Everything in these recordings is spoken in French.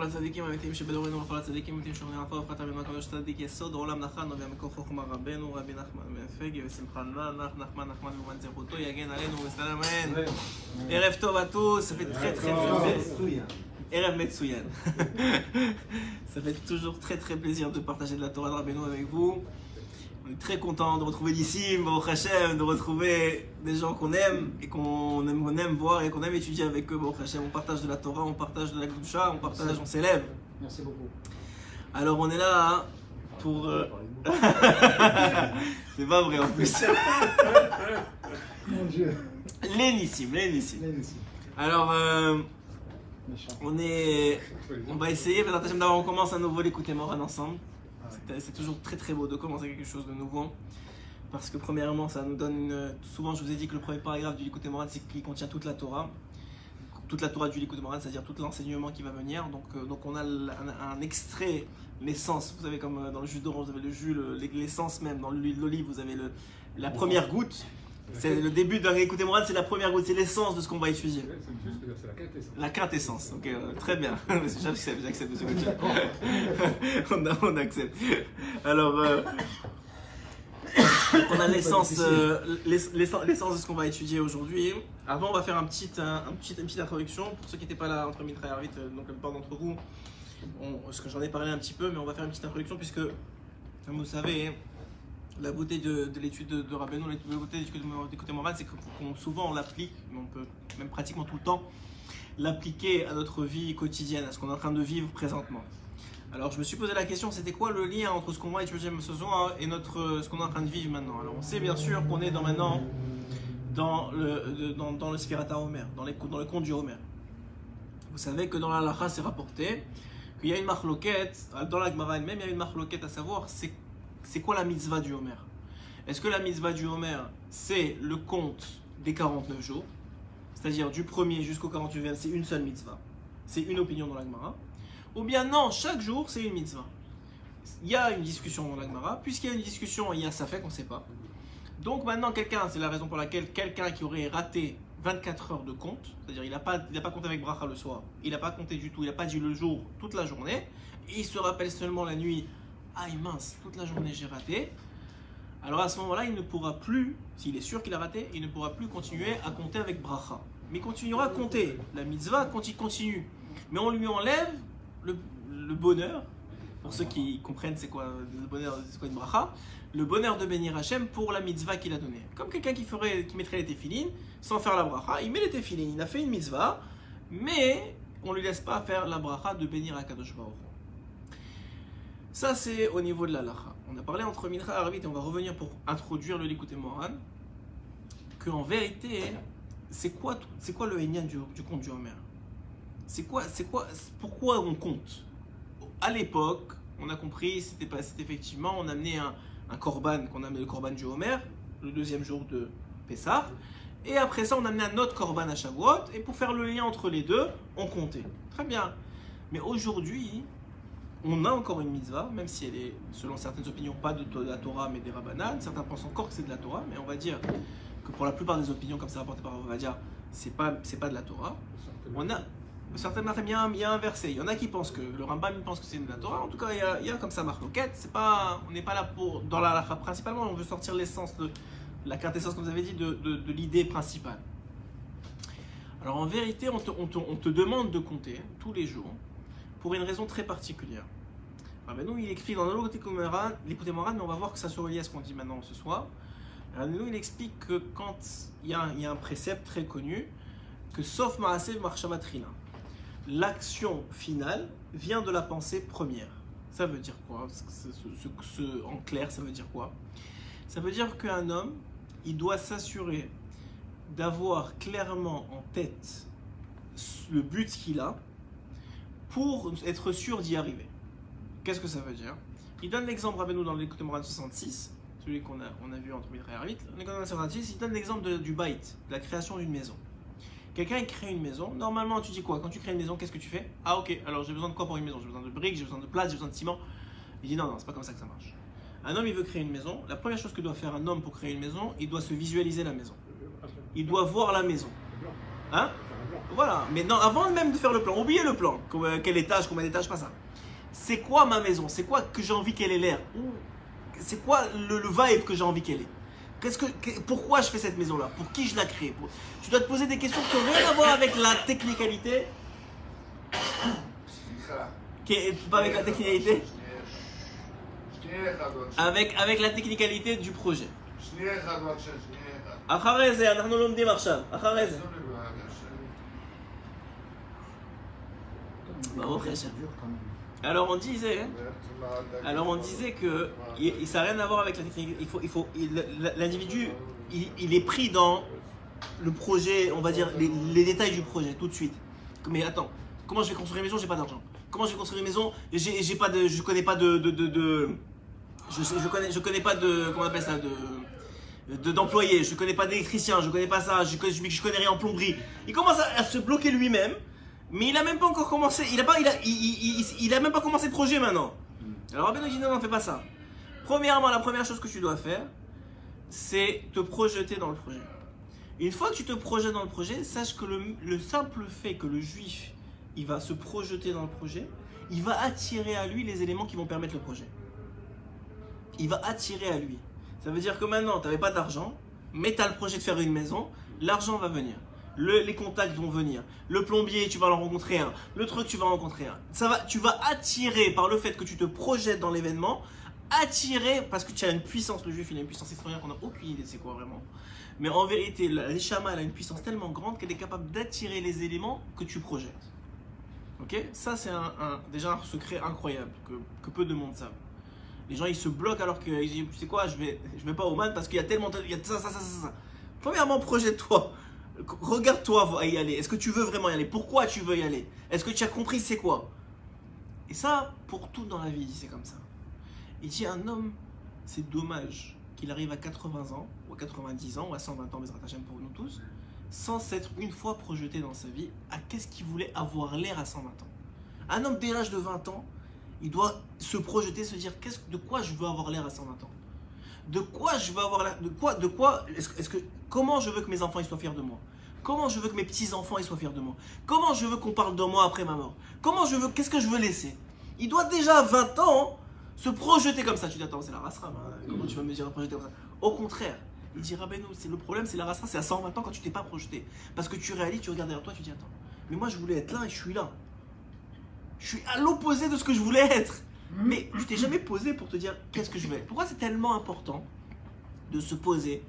הצדיקים האמיתיים שבדורנו ולכל הצדיקים האמיתיים שאומרים עפר ופחת רבינו הקדוש צדיק יסוד העולם נחן נובע מכוח חוכמה רבנו רבי נחמן בן פגי ושמחה נחמן במובן זכותו יגן עלינו וסלם אמן. ערב טוב à tous, ça fait très très plaisir. ערב מצוין. Ça fait toujours très très plaisir de partager de la Torah de Rabbeinu avec vous. On est très content de retrouver d'ici, Baruch Hashem, de retrouver des gens qu'on aime et qu'on aime voir et qu'on aime étudier avec eux, Baruch Hashem. On partage de la Torah, on partage de la Kedusha, on partage, on s'élève. Merci beaucoup. Alors on est là pour... C'est pas vrai en plus. Mon Dieu. L'énissime. Alors, on va essayer, d'abord on commence à nouveau l'écouter Moran ensemble. C'est toujours très très beau de commencer quelque chose de nouveau. Parce que premièrement, ça nous donne souvent, je vous ai dit que le premier paragraphe du Likutei Moharan, c'est qu'il contient toute la Torah. Toute la Torah du Likutei Moharan, c'est-à-dire tout l'enseignement qui va venir. Donc on a un extrait, l'essence. Vous savez, comme dans le jus d'orange, vous avez le jus, l'essence même. Dans l'huile d'olive, vous avez la première goutte. C'est le début d'un Likutei Moharan, c'est la première goutte, c'est l'essence de ce qu'on va étudier. C'est la quintessence. La quintessence, ok, très bien. J'accepte de ce que tu dis. On accepte. Alors, on a l'essence de ce qu'on va étudier aujourd'hui. Avant, on va faire une petite introduction. Pour ceux qui n'étaient pas là entre Mitra et Arvit, donc la plupart d'entre vous, parce que j'en ai parlé un petit peu, mais on va faire une petite introduction puisque, comme vous savez, la beauté de l'étude de Rabbeinu, la beauté du Likutei Moharan, c'est que souvent on l'applique, mais on peut même pratiquement tout le temps l'appliquer à notre vie quotidienne, à ce qu'on est en train de vivre présentement. Alors je me suis posé la question, c'était quoi le lien entre ce qu'on va étudier ce soir et ce qu'on est en train de vivre maintenant. Alors on sait bien sûr qu'on est maintenant dans le Sfirat HaOmer, dans le conte du Homer. Vous savez que dans la Halacha c'est rapporté qu'il y a une marloquette, dans la Gemara elle-même il y a une marloquette à savoir c'est quoi la mitzvah du Homer. Est-ce que la mitzvah du Homer c'est le compte des 49 jours, c'est-à-dire du 1er jusqu'au 48e, c'est une seule mitzvah, c'est une opinion dans la Gemara, ou bien non, chaque jour c'est une mitzvah. Il y a une discussion dans la Gemara, puisqu'il y a une discussion, il y a ça fait qu'on ne sait pas. Donc maintenant c'est la raison pour laquelle quelqu'un qui aurait raté 24 heures de compte, c'est-à-dire il n'a pas compté avec bracha le soir, il n'a pas compté du tout, il n'a pas dit le jour toute la journée, et il se rappelle seulement la nuit, ah mince, toute la journée j'ai raté. Alors à ce moment-là, il ne pourra plus, s'il est sûr qu'il a raté, il ne pourra plus continuer à compter avec bracha. Mais il continuera à compter. La mitzvah continue. Mais on lui enlève le bonheur, pour ceux qui comprennent c'est quoi le bonheur, c'est quoi une bracha, le bonheur de bénir Hachem pour la mitzvah qu'il a donnée. Comme quelqu'un qui mettrait les téfilines sans faire la bracha, il met les téfilines, il a fait une mitzvah, mais on ne lui laisse pas faire la bracha de bénir Akadosh Baruch Hu. Ça, c'est au niveau de la halakha. On a parlé entre Mincha et Arvit et on va revenir pour introduire le Likutei Moharan. Qu'en vérité, c'est quoi le Inyan du compte du Homer? Pourquoi on compte? À l'époque, on a compris, c'était effectivement, on amenait un korban, qu'on amenait le korban du Homer, le deuxième jour de Pessah. Et après ça, on amenait un autre korban à Shavuot. Et pour faire le lien entre les deux, on comptait. Très bien. Mais aujourd'hui, on a encore une mitzvah, même si elle est, selon certaines opinions, pas de la Torah, mais des Rabbanan. Certains pensent encore que c'est de la Torah, mais on va dire que pour la plupart des opinions, comme c'est rapporté par Ovadia, c'est pas de la Torah. On a certaines il y a un verset. Il y en a qui pensent que le Rambam pense que c'est de la Torah. En tout cas, il y a comme ça marloquette. On n'est pas là pour dans la halakha principalement. On veut sortir l'essence de la quintessence, comme vous avez dit, de l'idée principale. Alors en vérité, on te demande de compter tous les jours, pour une raison très particulière. Rabbeinu, il écrit dans le Likutei Moharan, mais on va voir que ça se relie à ce qu'on dit maintenant ce soir. Rabbeinu, il explique que quand il y a un précepte très connu, que sauf Maaseh Marshava Trila, l'action finale vient de la pensée première. Ça veut dire quoi? En clair, ça veut dire quoi? Ça veut dire qu'un homme, il doit s'assurer d'avoir clairement en tête le but qu'il a, pour être sûr d'y arriver. Qu'est-ce que ça veut dire? Il donne l'exemple, Rabbeinu, dans le Likutei Moharan 66, celui qu'on a vu entre Mitra et Arvit, il donne l'exemple du bait, de la création d'une maison. Quelqu'un il crée une maison, normalement tu dis quoi? Quand tu crées une maison, qu'est-ce que tu fais? Ah ok, alors j'ai besoin de quoi pour une maison? J'ai besoin de briques, j'ai besoin de plâtre, j'ai besoin de ciment. Il dit non, c'est pas comme ça que ça marche. Un homme il veut créer une maison, la première chose que doit faire un homme pour créer une maison, il doit se visualiser la maison. Il doit voir la maison. Hein? Voilà, mais non, avant même de faire le plan, oubliez le plan. Quel étage, combien d'étages, pas ça. C'est quoi ma maison? C'est quoi que j'ai envie qu'elle ait l'air? C'est quoi le vibe que j'ai envie qu'elle ait? Pourquoi je fais cette maison-là? Pour qui je la crée? Tu dois te poser des questions qui n'ont rien à voir avec la technicalité. Pas avec la technicalité. Avec la technicalité du projet. אחרי זה, אנחנו לומדים עכשיו. אחרי זה. ברוך השם. Alors on disait que ça n'a rien à voir avec la technique. L'individu, il est pris dans le projet, on va dire les détails du projet tout de suite. Mais attends, comment je vais construire une maison? J'ai pas d'argent. Comment je vais construire une maison? Je connais pas je connais pas de comment on appelle ça d'employés. Je connais pas d'électricien. Je connais pas ça. Je connais rien en plomberie. Il commence à se bloquer lui-même. Mais il a même pas encore commencé, il a même pas commencé le projet maintenant. Alors Rabbeinu dit non, fais pas ça. Premièrement, la première chose que tu dois faire, c'est te projeter dans le projet. Une fois que tu te projettes dans le projet, sache que le simple fait que le juif, il va se projeter dans le projet, il va attirer à lui les éléments qui vont permettre le projet. Il va attirer à lui. Ça veut dire que maintenant, tu n'avais pas d'argent, mais tu as le projet de faire une maison, l'argent va venir. Les contacts vont venir, le plombier tu vas en rencontrer un, le truc tu vas en rencontrer un. Tu vas attirer par le fait que tu te projettes dans l'événement, attirer parce que tu as une puissance, le juif il a une puissance extraordinaire qu'on n'a aucune idée c'est quoi vraiment. Mais en vérité, l'Eshama elle a une puissance tellement grande qu'elle est capable d'attirer les éléments que tu projettes. Ok? Ça c'est déjà un secret incroyable que peu de monde savent. Les gens ils se bloquent alors qu'ils disent tu sais quoi, je vais pas au man parce qu'il y a tellement, il y a ça. Premièrement projette-toi. Regarde-toi y aller. Est-ce que tu veux vraiment y aller? Pourquoi tu veux y aller? Est-ce que tu as compris c'est quoi? Et ça, pour tout dans la vie, c'est comme ça. Il dit un homme, c'est dommage qu'il arrive à 80 ans, ou à 90 ans, ou à 120 ans, Bezrat Hashem pour nous tous, sans s'être une fois projeté dans sa vie à qu'est-ce qu'il voulait avoir l'air à 120 ans. Un homme dès l'âge de 20 ans, il doit se projeter, se dire de quoi je veux avoir l'air à 120 ans? De quoi je veux avoir l'air? Comment je veux que mes enfants ils soient fiers de moi? Comment je veux que mes petits-enfants ils soient fiers de moi? Comment je veux qu'on parle de moi après ma mort? Qu'est-ce que je veux laisser? Il doit déjà à 20 ans se projeter comme ça. Tu dis attends, c'est la race rame, hein. Comment tu vas me dire projeter comme ça? Au contraire, il dit Rabbeinu, c'est le problème, c'est la race rame, c'est à 120 ans quand tu t'es pas projeté. Parce que tu réalises, tu regardes derrière toi, tu dis attends, mais moi je voulais être là et je suis là. Je suis à l'opposé de ce que je voulais être. Mais tu t'es jamais posé pour te dire qu'est-ce que je veux être. Pourquoi c'est tellement important de se poser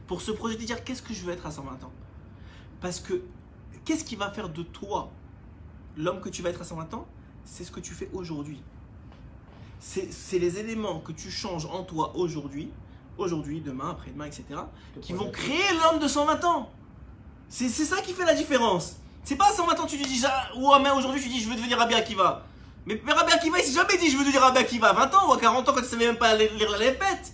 pour se projeter, dire qu'est-ce que je veux être à 120 ans? Parce que qu'est-ce qui va faire de toi l'homme que tu vas être à 120 ans? C'est ce que tu fais aujourd'hui. C'est les éléments que tu changes en toi aujourd'hui, demain, après-demain, etc. qui vont créer l'homme de 120 ans. C'est ça qui fait la différence. C'est pas à 120 ans tu te dis, ou aujourd'hui tu dis je veux devenir Rabbi Akiva. Mais Rabbi Akiva il s'est jamais dit je veux devenir Rabbi Akiva. 20 ans ou à 40 ans quand il savait même pas lire la lèvette.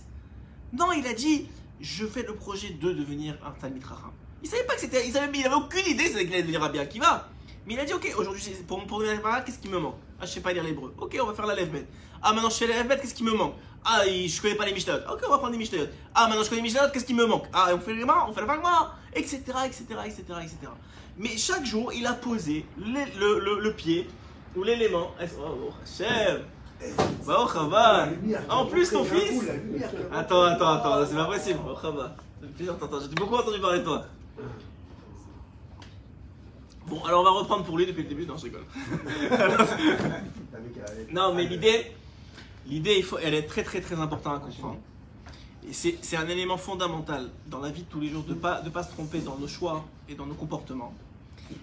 Non, il a dit je fais le projet de devenir un Talmid Chacham. Il savait pas que c'était, il avait aucune idée qu'il allait devenir Rabbi Akiva. Mais il a dit ok, aujourd'hui pour devenir Rabbi, qu'est-ce qui me manque? Ah, je sais pas lire l'hébreu. Ok, on va faire la lèvette. Ah, maintenant je fais la lèvette, qu'est-ce qui me manque? Ah, je connais pas les Mishnayot. Ok, on va prendre les Mishnayot. Ah, maintenant je connais les Mishnayot, qu'est-ce qui me manque? Ah, on fait la Gemara, etc. Mais chaque jour, il a posé le pied ou l'élément. Oh, Hachem. Bah, oh, Chava. En plus, ton fils. Attends, c'est pas possible. Oh, Chava. Ça fait plaisir de t'entendre. J'ai beaucoup entendu parler de toi. Bon, alors on va reprendre pour lui depuis le début. Non, je rigole. Non, mais l'idée, elle est très importante à comprendre. Et c'est un élément fondamental dans la vie de tous les jours de pas se tromper dans nos choix et dans nos comportements.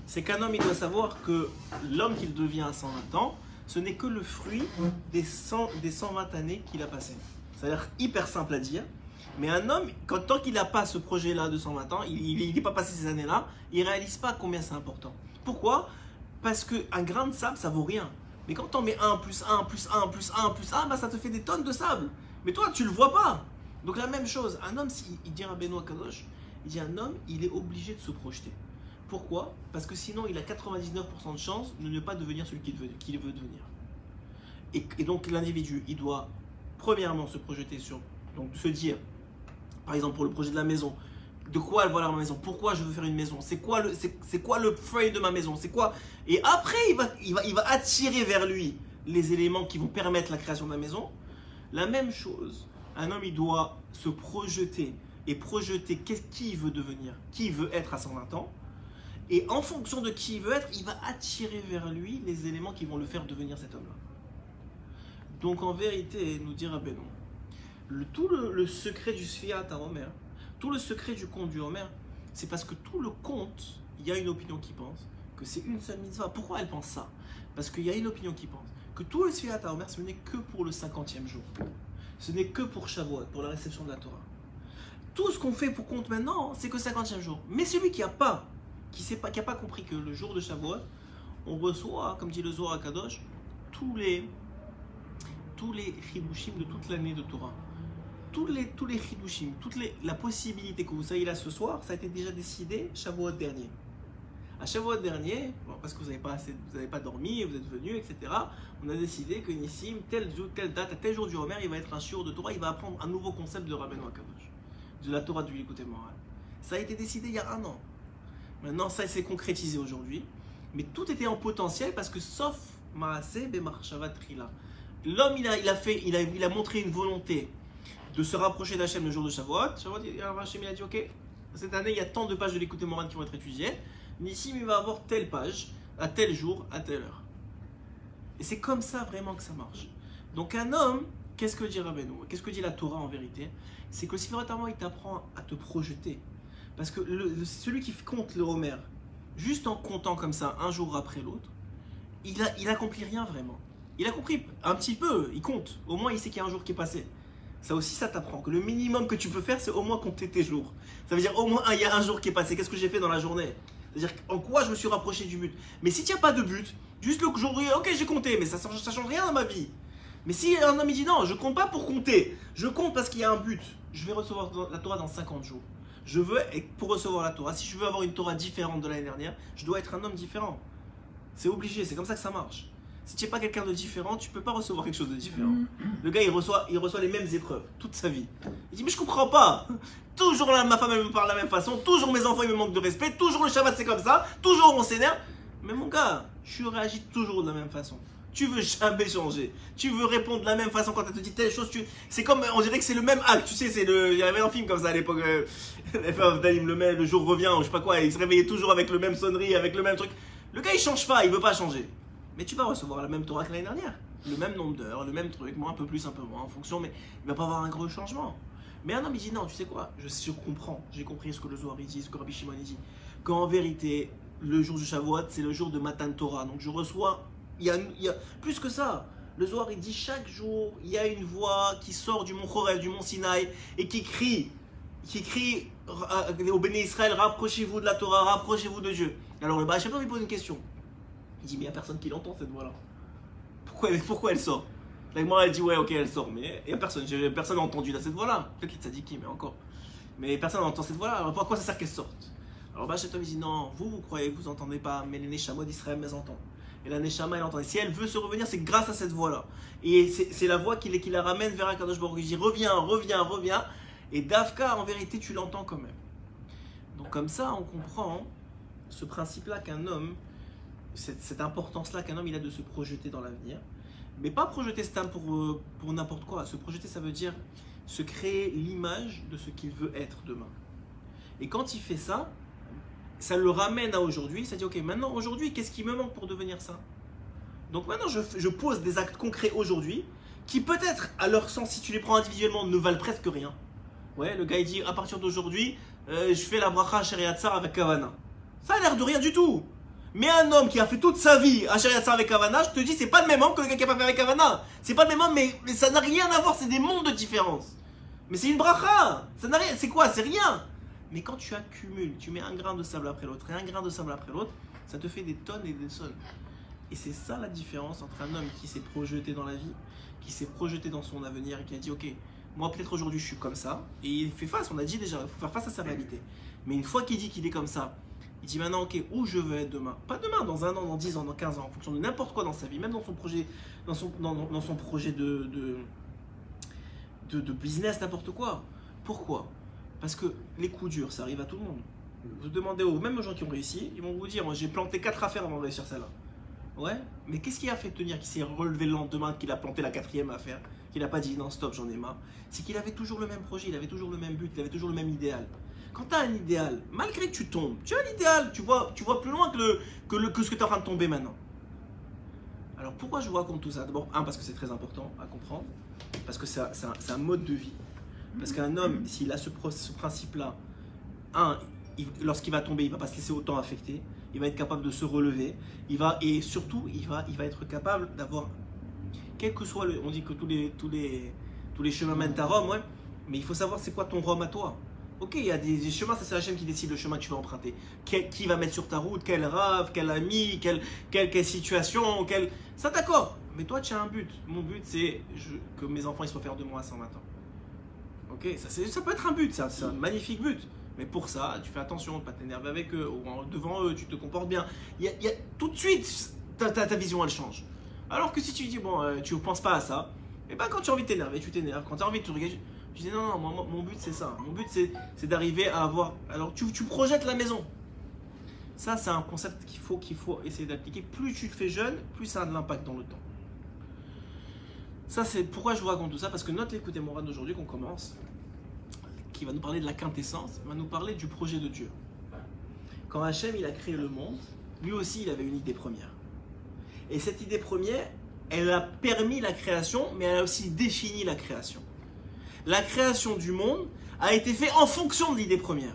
C'est qu'un homme, il doit savoir que l'homme qu'il devient à 120 ans, ce n'est que le fruit des 120 années qu'il a passées. C'est-à-dire hyper simple à dire. Mais un homme, tant qu'il n'a pas ce projet-là de 120 ans, il n'est pas passé ces années-là, il ne réalise pas combien c'est important. Pourquoi? Parce qu'un grain de sable, ça vaut rien. Mais quand on met 1 plus 1 plus 1 plus 1 plus 1, bah ça te fait des tonnes de sable. Mais toi, tu ne le vois pas. Donc la même chose, un homme, il dit à Benoît Kadosh, il dit un homme, il est obligé de se projeter. Pourquoi? Parce que sinon, il a 99% de chance de ne pas devenir celui qu'il veut devenir. Et donc l'individu, il doit premièrement se projeter sur, donc se dire, par exemple pour le projet de la maison, de quoi elle va avoir ma maison, pourquoi je veux faire une maison, c'est quoi le frame de ma maison, c'est quoi. Et après, il va attirer vers lui les éléments qui vont permettre la création de la maison. La même chose, un homme, il doit se projeter et projeter qui il veut devenir, qui il veut être à 120 ans. Et en fonction de qui il veut être, il va attirer vers lui les éléments qui vont le faire devenir cet homme-là. Donc en vérité, nous dire Rabbeinu, tout le secret du Sfiat à Omer, tout le secret du conte du Omer, c'est parce que tout le conte, il y a une opinion qui pense que c'est une seule mitzvah. Pourquoi elle pense ça? Parce qu'il y a une opinion qui pense que tout le Sfiat à Omer, ce n'est que pour le 50e jour. Ce n'est que pour Shavuot, pour la réception de la Torah. Tout ce qu'on fait pour compte maintenant, c'est que 50e jour. Mais celui qui n'a pas compris que le jour de Shavuot, on reçoit, comme dit le Zohar HaKadosh, tous les chidushim de toute l'année de Torah. Tous les chidushim, la possibilité que vous soyez là ce soir, ça a été déjà décidé Shavuot dernier. À Shavuot dernier, bon, parce que vous n'avez pas dormi, vous êtes venus, etc. On a décidé que Nissim, telle date, à tel jour du Homer, il va être un shiur de Torah, il va apprendre un nouveau concept de Rabbeinu HaKadosh, de la Torah du Likutei Moharan. Ça a été décidé il y a 1 an. Maintenant, ça s'est concrétisé aujourd'hui, mais tout était en potentiel parce que sauf Maaseh Bemarshava Trila. L'homme, il a montré une volonté de se rapprocher d'Hachem le jour de Shavuot. Hachem, il a dit ok, cette année, il y a tant de pages de Likutei Moharan qui vont être étudiées. Nissim, il va avoir telle page, à tel jour, à telle heure. Et c'est comme ça vraiment que ça marche. Donc un homme, qu'est-ce que dit Rabbeinu? Qu'est-ce que dit la Torah en vérité? C'est que si vraiment il t'apprend à te projeter. Parce que celui qui compte le Homer, juste en comptant comme ça, un jour après l'autre, il accomplit rien vraiment. Il a compris un petit peu, il compte. Au moins il sait qu'il y a un jour qui est passé. Ça aussi, ça t'apprend que le minimum que tu peux faire, c'est au moins compter tes jours. Ça veut dire au moins il y a un jour qui est passé. Qu'est-ce que j'ai fait dans la journée? C'est-à-dire en quoi je me suis rapproché du but. Mais si tu n'as pas de but, juste le jour, ok j'ai compté, mais ça change rien dans ma vie. Mais si un homme il dit non, je compte pas pour compter, je compte parce qu'il y a un but. Je vais recevoir la Torah dans 50 jours. Je veux, et pour recevoir la Torah, si je veux avoir une Torah différente de l'année dernière, je dois être un homme différent. C'est obligé, c'est comme ça que ça marche. Si tu n'es pas quelqu'un de différent, tu ne peux pas recevoir quelque chose de différent. Le gars, il reçoit les mêmes épreuves toute sa vie. Il dit, mais je comprends pas. Toujours ma femme, elle me parle de la même façon. Toujours mes enfants, ils me manquent de respect. Toujours le Shabbat, c'est comme ça. Toujours on s'énerve. Mais mon gars, tu réagis toujours de la même façon. Tu veux jamais changer. Tu veux répondre de la même façon quand elle te dit telle chose. C'est comme, on dirait que c'est le même acte. Tu sais, il y avait un film comme ça à l'époque. Le jour revient, ou je sais pas quoi. Il se réveillait toujours avec le même sonnerie, avec le même truc. Le gars, il change pas, il veut pas changer. Mais tu vas recevoir la même Torah que l'année dernière. Le même nombre d'heures, le même truc, moi un peu plus, un peu moins, en fonction, mais il va pas avoir un gros changement. Mais un homme, il dit non, tu sais quoi, je comprends, j'ai compris ce que le Zohar dit, ce que Rabbi Shimon dit, qu'en vérité, le jour du Shavuot, c'est le jour de Matan Torah. Donc je reçois, il y a plus que ça. Le Zohar, il dit chaque jour, il y a une voix qui sort du mont Horeb, du mont Sinaï, et qui crie au Béné Israël, rapprochez-vous de la Torah, rapprochez-vous de Dieu. Alors le Baal Shem Tov, il pose une question. Il dit, mais il n'y a personne qui l'entend cette voix-là. Pourquoi elle sort? La Gemara, elle dit, ouais, ok, elle sort, mais il n'y a personne. Personne n'a entendu cette voix-là. Peut-être les tzadikim, mais encore. Mais personne n'a entendu cette voix-là. Alors pourquoi ça sert qu'elle sorte? Alors Baal Shem Tov, il dit, non, vous croyez que vous n'entendez pas, mais les Neshamot d'Israël, elles entendent. Et la Neshama, elle entend. Et si elle veut se revenir, c'est grâce à cette voix-là. Et c'est la voix qui la ramène vers Akadosh Baruch Hu. Il dit, reviens. Et Dafka, en vérité, tu l'entends quand même. Donc comme ça, on comprend ce principe-là qu'un homme, cette importance-là qu'un homme il a de se projeter dans l'avenir, mais pas projeter Stam pour n'importe quoi. Se projeter, ça veut dire se créer l'image de ce qu'il veut être demain. Et quand il fait ça, ça le ramène à aujourd'hui. Ça dit ok, maintenant aujourd'hui, qu'est-ce qui me manque pour devenir ça? Donc maintenant, je pose des actes concrets aujourd'hui qui peut-être, à leur sens, si tu les prends individuellement, ne valent presque rien. Ouais, le gars il dit à partir d'aujourd'hui, je fais la bracha Sheriat Sar avec Kavana. Ça a l'air de rien du tout. Mais un homme qui a fait toute sa vie à Sheriat Sar avec Kavana, je te dis, c'est pas le même homme que le gars qui a pas fait avec Kavana. C'est pas le même homme, mais ça n'a rien à voir, c'est des mondes de différence. Mais c'est une bracha. Ça n'a rien, c'est quoi? C'est rien. Mais quand tu accumules, tu mets un grain de sable après l'autre et un grain de sable après l'autre, ça te fait des tonnes et des tonnes. Et c'est ça la différence entre un homme qui s'est projeté dans la vie, qui s'est projeté dans son avenir et qui a dit ok, moi peut-être aujourd'hui je suis comme ça, et il fait face, on a dit déjà, il faut faire face à sa réalité. Mais une fois qu'il dit qu'il est comme ça, il dit maintenant ok, où je veux être demain? Pas demain, dans 1 an, dans 10 ans, dans 15 ans, en fonction de n'importe quoi dans sa vie, même dans son projet, dans son projet de business, n'importe quoi. Pourquoi? Parce que les coups durs, ça arrive à tout le monde. Vous demandez même aux gens qui ont réussi, ils vont vous dire j'ai planté 4 affaires avant de réussir celle-là. Ouais, mais qu'est-ce qui a fait tenir, qui s'est relevé le lendemain, qu'il a planté la 4e affaire, qu'il n'a pas dit non stop, j'en ai marre? C'est qu'il avait toujours le même projet, il avait toujours le même but, il avait toujours le même idéal. Quand tu as un idéal, malgré que tu tombes, tu as l'idéal, tu vois plus loin que ce que tu es en train de tomber maintenant. Alors pourquoi je vous raconte tout ça? D'abord, parce que c'est très important à comprendre, parce que c'est un mode de vie. Parce qu'un homme, s'il a ce principe-là, lorsqu'il va tomber, il ne va pas se laisser autant affecter, il va être capable de se relever, et surtout, il va être capable d'avoir, quel que soit on dit que tous les chemins mènent à Rome, ouais, mais il faut savoir c'est quoi ton Rome à toi. Ok, il y a des chemins, ça c'est Hachem qui décide le chemin que tu vas emprunter. Qui va mettre sur ta route, quel rave, quel ami, quelle situation, ça d'accord, mais toi tu as un but. Mon but c'est que mes enfants ils soient fiers de moi à 120 ans. Ok, ça peut être un but, c'est un magnifique but. Mais pour ça, tu fais attention de ne pas t'énerver avec eux, ou devant eux, tu te comportes bien. Tout de suite, ta vision elle change. Alors que si tu dis, tu ne penses pas à ça, et ben quand tu as envie de t'énerver, tu t'énerves. Quand tu as envie de te regarder, tu dis non, mon but c'est ça. Mon but c'est d'arriver à avoir. Alors tu projettes la maison. Ça, c'est un concept qu'il faut essayer d'appliquer. Plus tu te fais jeune, plus ça a de l'impact dans le temps. Ça, c'est pourquoi je vous raconte tout ça, parce que notre écoute morale d'aujourd'hui qu'on commence, qui va nous parler de la quintessence, va nous parler du projet de Dieu. Quand Hachem il a créé le monde, lui aussi il avait une idée première. Et cette idée première, elle a permis la création, mais elle a aussi défini la création. La création du monde a été faite en fonction de l'idée première.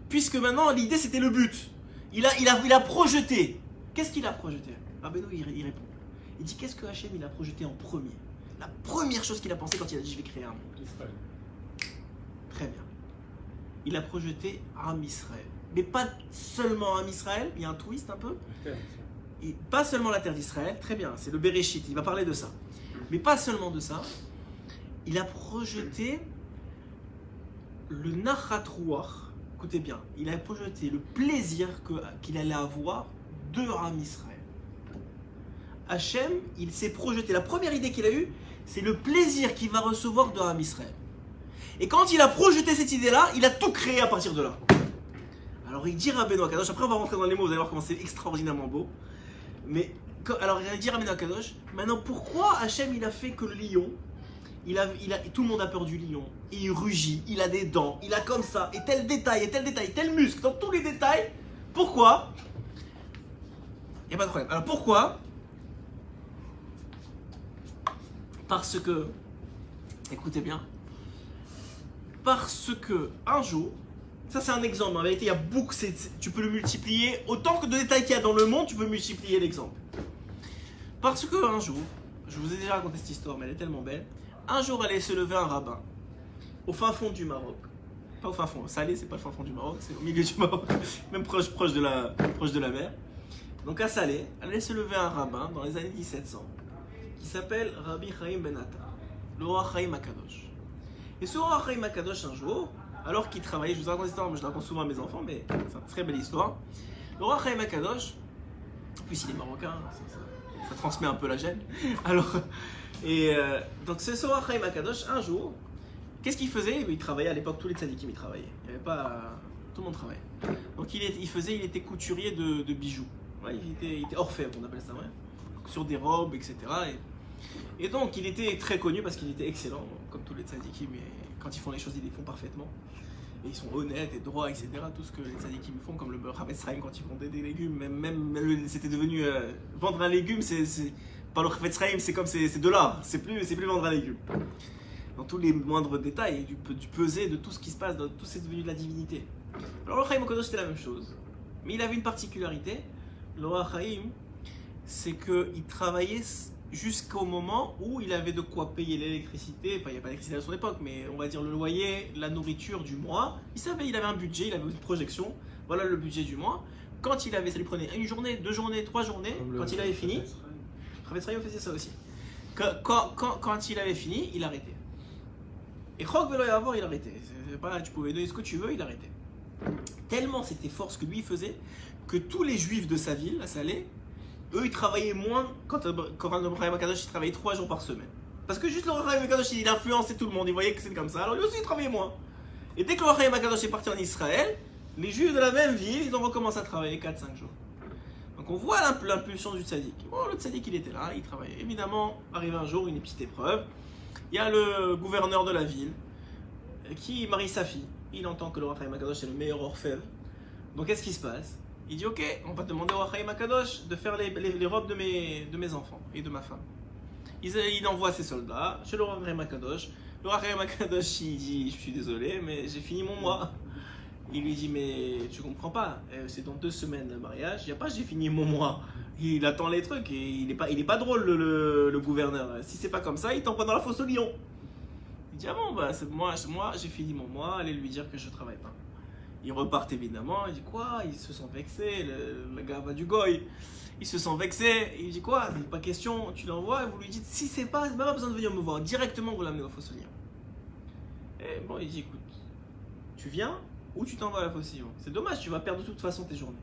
Puisque maintenant l'idée c'était le but. Il a projeté. Qu'est-ce qu'il a projeté? Rabbeinu il répond. Il dit qu'est-ce que Hachem il a projeté en premier? La première chose qu'il a pensé quand il a dit je vais créer un monde. Israël. Très bien. Il a projeté Am Israël. Mais pas seulement Am Israël, il y a un twist un peu. Et pas seulement la terre d'Israël, très bien, c'est le Bereshit, il va parler de ça. Mais pas seulement de ça, il a projeté le Nachat Ruach. Écoutez bien, il a projeté le plaisir qu'il allait avoir de Am Israël. Hachem, il s'est projeté, la première idée qu'il a eue, c'est le plaisir qu'il va recevoir de Am Israël. Et quand il a projeté cette idée-là, il a tout créé à partir de là. Alors il dit Rabbeinu Akadosh, après on va rentrer dans les mots, vous allez voir comment c'est extraordinairement beau. Mais, alors il a dit Rabbeinu Akadosh, maintenant pourquoi Hachem il a fait que le lion, tout le monde a peur du lion, et il rugit, il a des dents, il a comme ça, et tel détail, tel muscle, dans tous les détails, pourquoi? Il n'y a pas de problème. Alors pourquoi? Parce que, écoutez bien, parce que un jour, ça c'est un exemple, en vérité il y a beaucoup, tu peux le multiplier, autant que de détails qu'il y a dans le monde, tu peux multiplier l'exemple. Parce que un jour, je vous ai déjà raconté cette histoire, mais elle est tellement belle, un jour allait se lever un rabbin, au fin fond du Maroc, pas au fin fond, Salé c'est pas le fin fond du Maroc, c'est au milieu du Maroc, même proche de la mer. Donc à Salé, allait se lever un rabbin dans les années 1700, qui s'appelle Rabbi Chaim Ben Attar, le roi Chaim Akadosh. Et ce roi Chaim Akadosh un jour, alors qu'il travaillait, je vous raconte l'histoire, mais je la raconte souvent à mes enfants, mais c'est une très belle histoire. Le roi Chaim Akadosh, en plus il est marocain, ça transmet un peu la gêne. Alors, donc ce roi Chaim Akadosh, un jour, qu'est-ce qu'il faisait? Il travaillait à l'époque, tous les tzadikim ils travaillaient. Il n'y avait pas, tout le monde travaillait. Donc il était couturier de bijoux. Ouais, il était orfèvre, on appelle ça, ouais. Sur des robes, etc. Et donc, il était très connu parce qu'il était excellent, comme tous les tzadikim, mais quand ils font les choses, ils les font parfaitement. Et ils sont honnêtes et droits, etc. Tout ce que les tzadikim font, comme le Chavetz Chaim quand ils vendaient des légumes, c'était devenu vendre un légume, c'est pas le Chavetz Chaim, c'est comme c'est de l'art, c'est plus vendre un légume. Dans tous les moindres détails, du peser, de tout ce qui se passe, tout c'est devenu de la divinité. Alors le Chaim Akadosh c'était la même chose, mais il avait une particularité. Le roi Chaim, c'est qu'il travaillait jusqu'au moment où il avait de quoi payer l'électricité, enfin il n'y a pas d'électricité à son époque, mais on va dire le loyer, la nourriture du mois. Il avait un budget, il avait une projection, voilà le budget du mois. Quand il avait, ça lui prenait une journée, 2 journées, 3 journées, quand il avait fini, Chavetz Chaim faisait ça aussi. Quand il avait fini, il arrêtait. Et Chok Velo Yavor, il arrêtait. Tu pouvais donner ce que tu veux, il arrêtait. Tellement c'était fort ce que lui faisait, que tous les juifs de sa ville, à Salé, eux ils travaillaient moins quand le Chaim Akadosh il travaillait 3 jours par semaine. Parce que juste le Chaim Akadosh il influençait tout le monde, il voyait que c'était comme ça, alors lui aussi il travaillait moins. Et dès que le Chaim Akadosh est parti en Israël, les Juifs de la même ville, ils ont recommencé à travailler 4-5 jours. Donc on voit l'impulsion du tzaddik. Bon, le tzaddik, il était là, il travaillait. Évidemment, arrivé un jour, une petite épreuve, il y a le gouverneur de la ville qui marie sa fille. Il entend que le Chaim Akadosh est le meilleur orfèvre. Donc qu'est-ce qui se passe? Il dit, ok, on va demander au Chaim Akadosh de faire les robes de mes enfants et de ma femme. Il envoie ses soldats chez le Chaim Akadosh. Le Chaim Akadosh, il dit, je suis désolé, mais j'ai fini mon mois. Il lui dit, mais tu comprends pas, c'est dans 2 semaines le mariage, il n'y a pas j'ai fini mon mois. Il attend les trucs et il est pas drôle le gouverneur. Si c'est pas comme ça, il t'envoie dans la fosse au lion. Il dit, ah bon, bah, moi j'ai fini mon mois, allez lui dire que je travaille pas. Ils repartent évidemment, il dit quoi? Ils se sont vexés, le gars va du goy. Il se sent vexé, il dit quoi? Pas question, tu l'envoies et vous lui dites, si c'est pas besoin de venir me voir, directement vous l'amenez au fosse au lion. Et bon, il dit, écoute, tu viens ou tu t'envoies à la fosse au lion. C'est dommage, tu vas perdre de toute façon tes journées.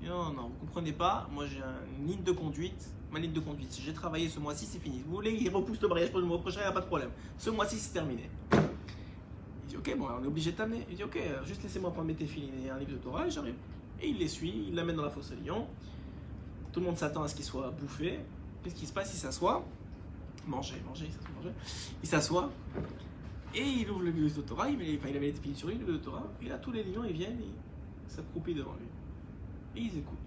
Et non, vous comprenez pas, moi j'ai une ligne de conduite. Ma ligne de conduite, si j'ai travaillé ce mois-ci, c'est fini. Vous voulez, il repousse le mariage pour le mois prochain, il n'y a pas de problème. Ce mois-ci, c'est terminé. Il dit, ok, bon, on est obligé de t'amener. Il dit, ok, juste laissez-moi prendre mes téfilines et un livre de Torah et j'arrive. Et il les suit, il l'amène dans la fosse au lion. Tout le monde s'attend à ce qu'il soit bouffé. Qu'est-ce qui se passe? Il s'assoit. Manger. Il s'assoit. Et il ouvre le livre de Torah, il avait les téfilines sur lui, le livre de Torah. Et là, tous les lions, ils viennent et s'accroupissent devant lui. Et ils écoutent.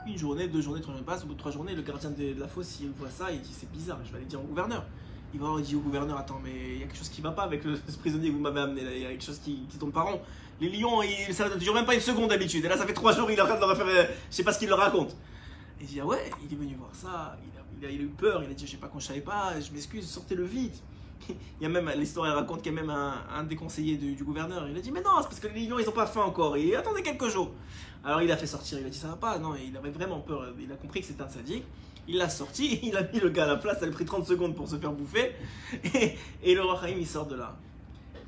Une journée, 2 journées, 3 journées passent. Au bout de 3 journées, le gardien de la fosse, il voit ça, il dit c'est bizarre, je vais aller dire au gouverneur. Il dit au gouverneur, attends, mais il y a quelque chose qui va pas avec ce prisonnier que vous m'avez amené là, il y a quelque chose qui tourne pas rond. Les lions, ça ne dure même pas une seconde d'habitude. Et là, ça fait 3 jours, il est en train de leur faire, je sais pas ce qu'il leur raconte. Il dit, ah ouais, il est venu voir ça, il a eu peur, il a dit, je sais pas quand je savais pas, je m'excuse, sortez-le vite. Il y a même, l'histoire elle raconte qu'il y a même un des conseillers du gouverneur, il a dit, mais non, c'est parce que les lions ils ont pas faim encore, et attendez quelques jours. Alors il a fait sortir, il a dit, ça va pas, non, il avait vraiment peur, il a compris que c'était un sadique. Il l'a sorti, il a mis le gars à la place, ça lui a pris 30 secondes pour se faire bouffer, et le roi Chaim il sort de là.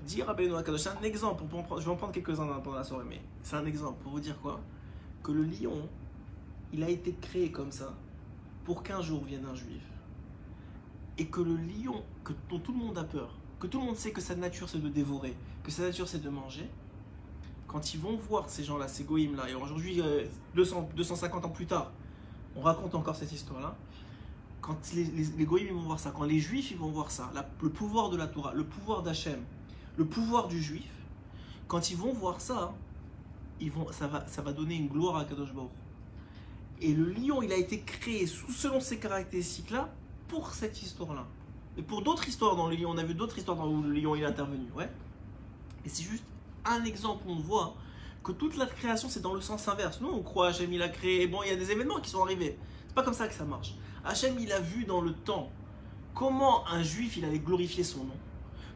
Dit Rabbeinu Akadosh, c'est un exemple, je vais en prendre quelques-uns pendant la soirée, mais c'est un exemple pour vous dire quoi? Que le lion, il a été créé comme ça pour qu'un jour vienne un juif. Et que le lion, dont tout le monde a peur, que tout le monde sait que sa nature c'est de dévorer, que sa nature c'est de manger, quand ils vont voir ces gens-là, ces goïms-là, et aujourd'hui, 250 ans plus tard, on raconte encore cette histoire-là, quand les goïms vont voir ça, quand les juifs ils vont voir ça, le pouvoir de la Torah, le pouvoir d'Hachem, le pouvoir du juif, quand ils vont voir ça, ça va donner une gloire à Kadosh Baruch. Et le lion, il a été créé selon ces caractéristiques-là, pour cette histoire-là. Et pour d'autres histoires dans le lion, on a vu d'autres histoires où le lion il est intervenu, ouais. Et c'est juste un exemple où on voit que toute la création c'est dans le sens inverse. Nous on croit Hachem il a créé, bon il y a des événements qui sont arrivés. C'est pas comme ça que ça marche. Hachem il a vu dans le temps comment un juif il allait glorifier son nom.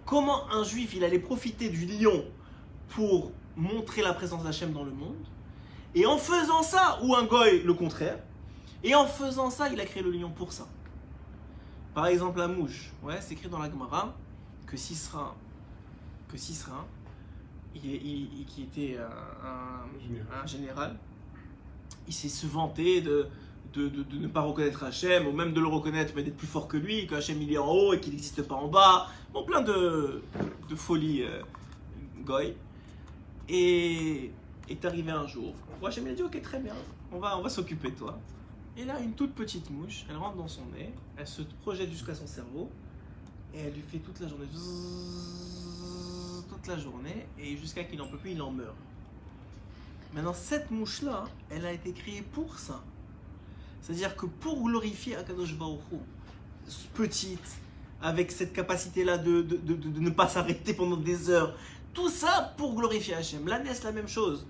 Comment un juif il allait profiter du lion pour montrer la présence d'Hachem dans le monde. Et en faisant ça, ou un goy le contraire, et en faisant ça il a créé le lion pour ça. Par exemple, la mouche, ouais, c'est écrit dans la Gemara que Sisra, qui était un général, il s'est se vanté de ne pas reconnaître Hachem, ou même de le reconnaître, mais d'être plus fort que lui, que Hachem il est en haut et qu'il n'existe pas en bas. Bon, plein de folies goy. Et est arrivé un jour, Hachem il a dit ok, très bien, on va s'occuper de toi. Et là, une toute petite mouche, elle rentre dans son nez, elle se projette jusqu'à son cerveau, et elle lui fait toute la journée, et jusqu'à qu'il n'en peut plus, il en meurt. Maintenant, cette mouche-là, elle a été créée pour ça. C'est-à-dire que pour glorifier Akadosh Baruch Hu, petite, avec cette capacité-là de ne pas s'arrêter pendant des heures, tout ça pour glorifier Hachem. L'âne, c'est la même chose.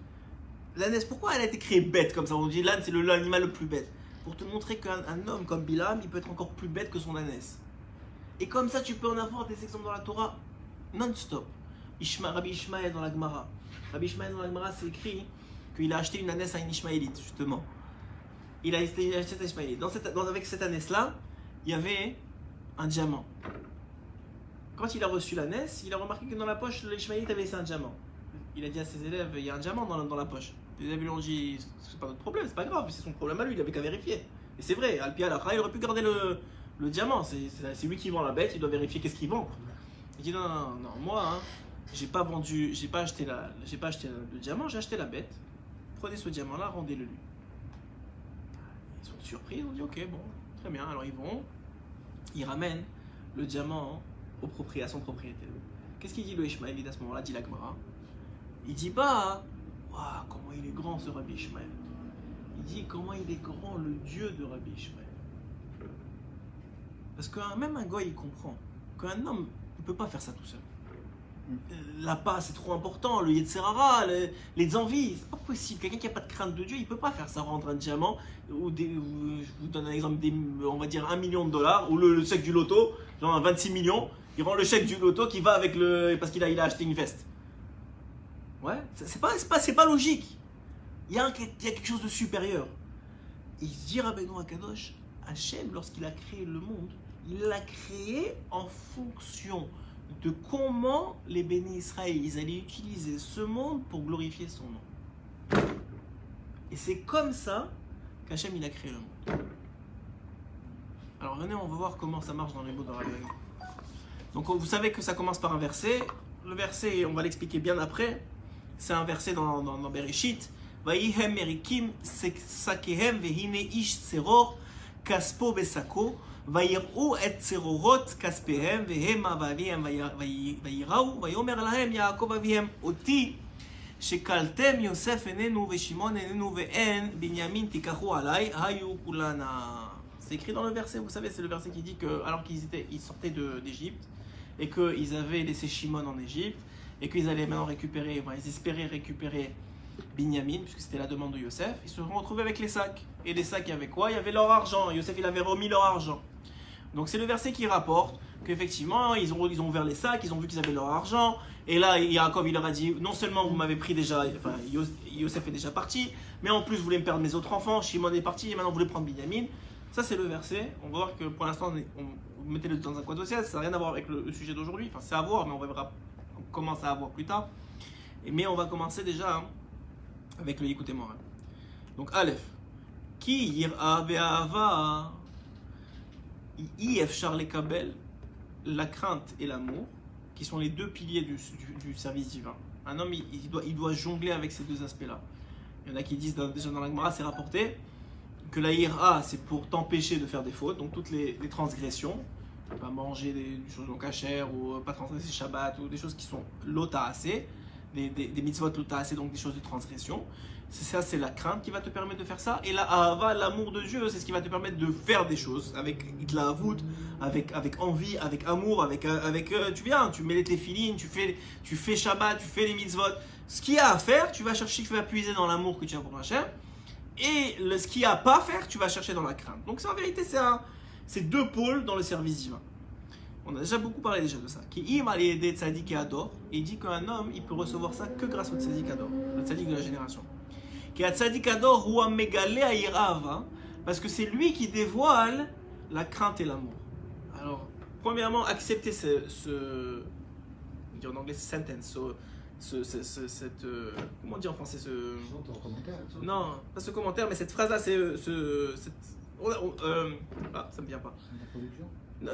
L'âne, pourquoi elle a été créée bête comme ça? On dit l'âne, c'est l'animal le plus bête. Pour te montrer qu'un homme comme Bilam, il peut être encore plus bête que son ânesse. Et comme ça, tu peux en avoir des exemples dans la Torah non-stop. Rabbi Ishmael dans la Gemara. Rabbi Ishmael dans la Gemara, c'est écrit qu'il a acheté une ânesse à une Ishmaélite, justement. Il a acheté cette Ishmaélite. Avec cette ânesse-là, il y avait un diamant. Quand il a reçu l'ânesse, il a remarqué que dans la poche, l'Ishmaélite avait laissé un diamant. Il a dit à ses élèves, il y a un diamant dans la poche. Les élèves lui ont dit, c'est pas notre problème, c'est pas grave, c'est son problème à lui, il avait qu'à vérifier. Et c'est vrai, Alpi Alakha, il aurait pu garder le diamant, c'est lui qui vend la bête, il doit vérifier qu'est-ce qu'il vend. Il dit non, moi, j'ai pas acheté le diamant, j'ai acheté la bête. Prenez ce diamant-là, rendez-le lui. Ils sont surpris, ils ont dit ok, bon, très bien. Alors ils ramènent le diamant à son propriétaire. Qu'est-ce qu'il dit le Ishmaël à ce moment-là, dit la Gemara? Il dit bah, waouh, comment il est grand ce Rabbi Ishmaël. Il dit comment il est grand le Dieu de Rabbi Ishmaël. Parce que même un goy il comprend qu'un homme ne peut pas faire ça tout seul. La paix c'est trop important, le Yetzerara, les envies, c'est pas possible. Quelqu'un qui n'a pas de crainte de Dieu, il peut pas faire ça, rendre un diamant, je vous donne un exemple, on va dire $1 million, ou le chèque du loto, genre 26 millions, il rend le chèque du loto qui va avec parce qu'il a acheté une veste. Ouais, c'est pas logique. Il y a quelque chose de supérieur. Il se dit Rabbeinu Akadosh, Hachem, lorsqu'il a créé le monde, il l'a créé en fonction de comment les bénis Israël ils allaient utiliser ce monde pour glorifier son nom. Et c'est comme ça qu'Hachem il a créé le monde. Alors venez, on va voir comment ça marche dans les mots de Rabbeinu. Donc vous savez que ça commence par un verset. Le verset, on va l'expliquer bien après. C'est un verset dans Bereshit. Vayihem merikim sakehem vehine ish tseror kaspo besako. ויראו את צרורות כספיהם והם אביהם ויראו ויאמר להם יעקב אביהם אותי שקלתם יוסף איננו ושמעון איננו ואין בנימין תיקחו עליי היו כולנה. C'est écrit dans le verset, vous savez, c'est le verset qui dit que alors qu'ils sortaient d'Égypte et qu'ils avaient laissé Shimon en Égypte et qu'ils allaient maintenant récupérer, ils espéraient récupérer Binyamin, puisque c'était la demande de Yosef, ils se sont retrouvés avec les sacs. Et les sacs, il y avait quoi? Il y avait leur argent. Yosef, il avait remis leur argent. Donc c'est le verset qui rapporte qu'effectivement, ils ont ouvert les sacs, ils ont vu qu'ils avaient leur argent. Et là, Yaakov, il leur a dit, non seulement vous m'avez pris déjà, enfin, Yosef est déjà parti, mais en plus, vous voulez me perdre mes autres enfants. Shimon est parti, et maintenant, vous voulez prendre Binyamin. Ça, c'est le verset. On va voir que pour l'instant, vous mettez-le dans un coin dossier, ça n'a rien à voir avec le sujet d'aujourd'hui. Enfin, c'est à voir, mais on commence à voir plus tard. Mais on va commencer déjà avec le Yikuté-Morin. Donc, Aleph. Ki yir'a be'ahava Efchar lekabel, la crainte et l'amour, qui sont les deux piliers du service divin. Un homme, il doit jongler avec ces deux aspects-là. Il y en a qui disent, déjà dans la Gemara, c'est rapporté, que la ira, c'est pour t'empêcher de faire des fautes, donc toutes les transgressions, pas manger des choses non cachères, ou pas transgresser Shabbat, ou des choses qui sont l'ota'asé, des mitzvot l'ota'asé, donc des choses de transgression. Ça, c'est la crainte qui va te permettre de faire ça. Et la ahava, l'amour de Dieu, c'est ce qui va te permettre de faire des choses avec itlaavout, avec envie, avec amour, tu viens, tu mets les téphilines, tu fais Shabbat, tu fais les mitzvot. Ce qu'il y a à faire, tu vas chercher, tu vas puiser dans l'amour que tu as pour Hachem. Et ce qu'il n'y a pas à faire, tu vas chercher dans la crainte. Donc en vérité, c'est deux pôles dans le service divin. On a déjà beaucoup parlé déjà de ça. Qui im aliédé tzadik et ador. Et il dit qu'un homme, il peut recevoir ça que grâce au tzadik ador, le tzadik de la génération. Qui a tzadik ador ou a mégalé à irav, parce que c'est lui qui dévoile la crainte et l'amour. Alors, premièrement, accepter on dit en anglais sentence, comment on dit en français non, pas ce commentaire, mais cette phrase-là, ça me vient pas.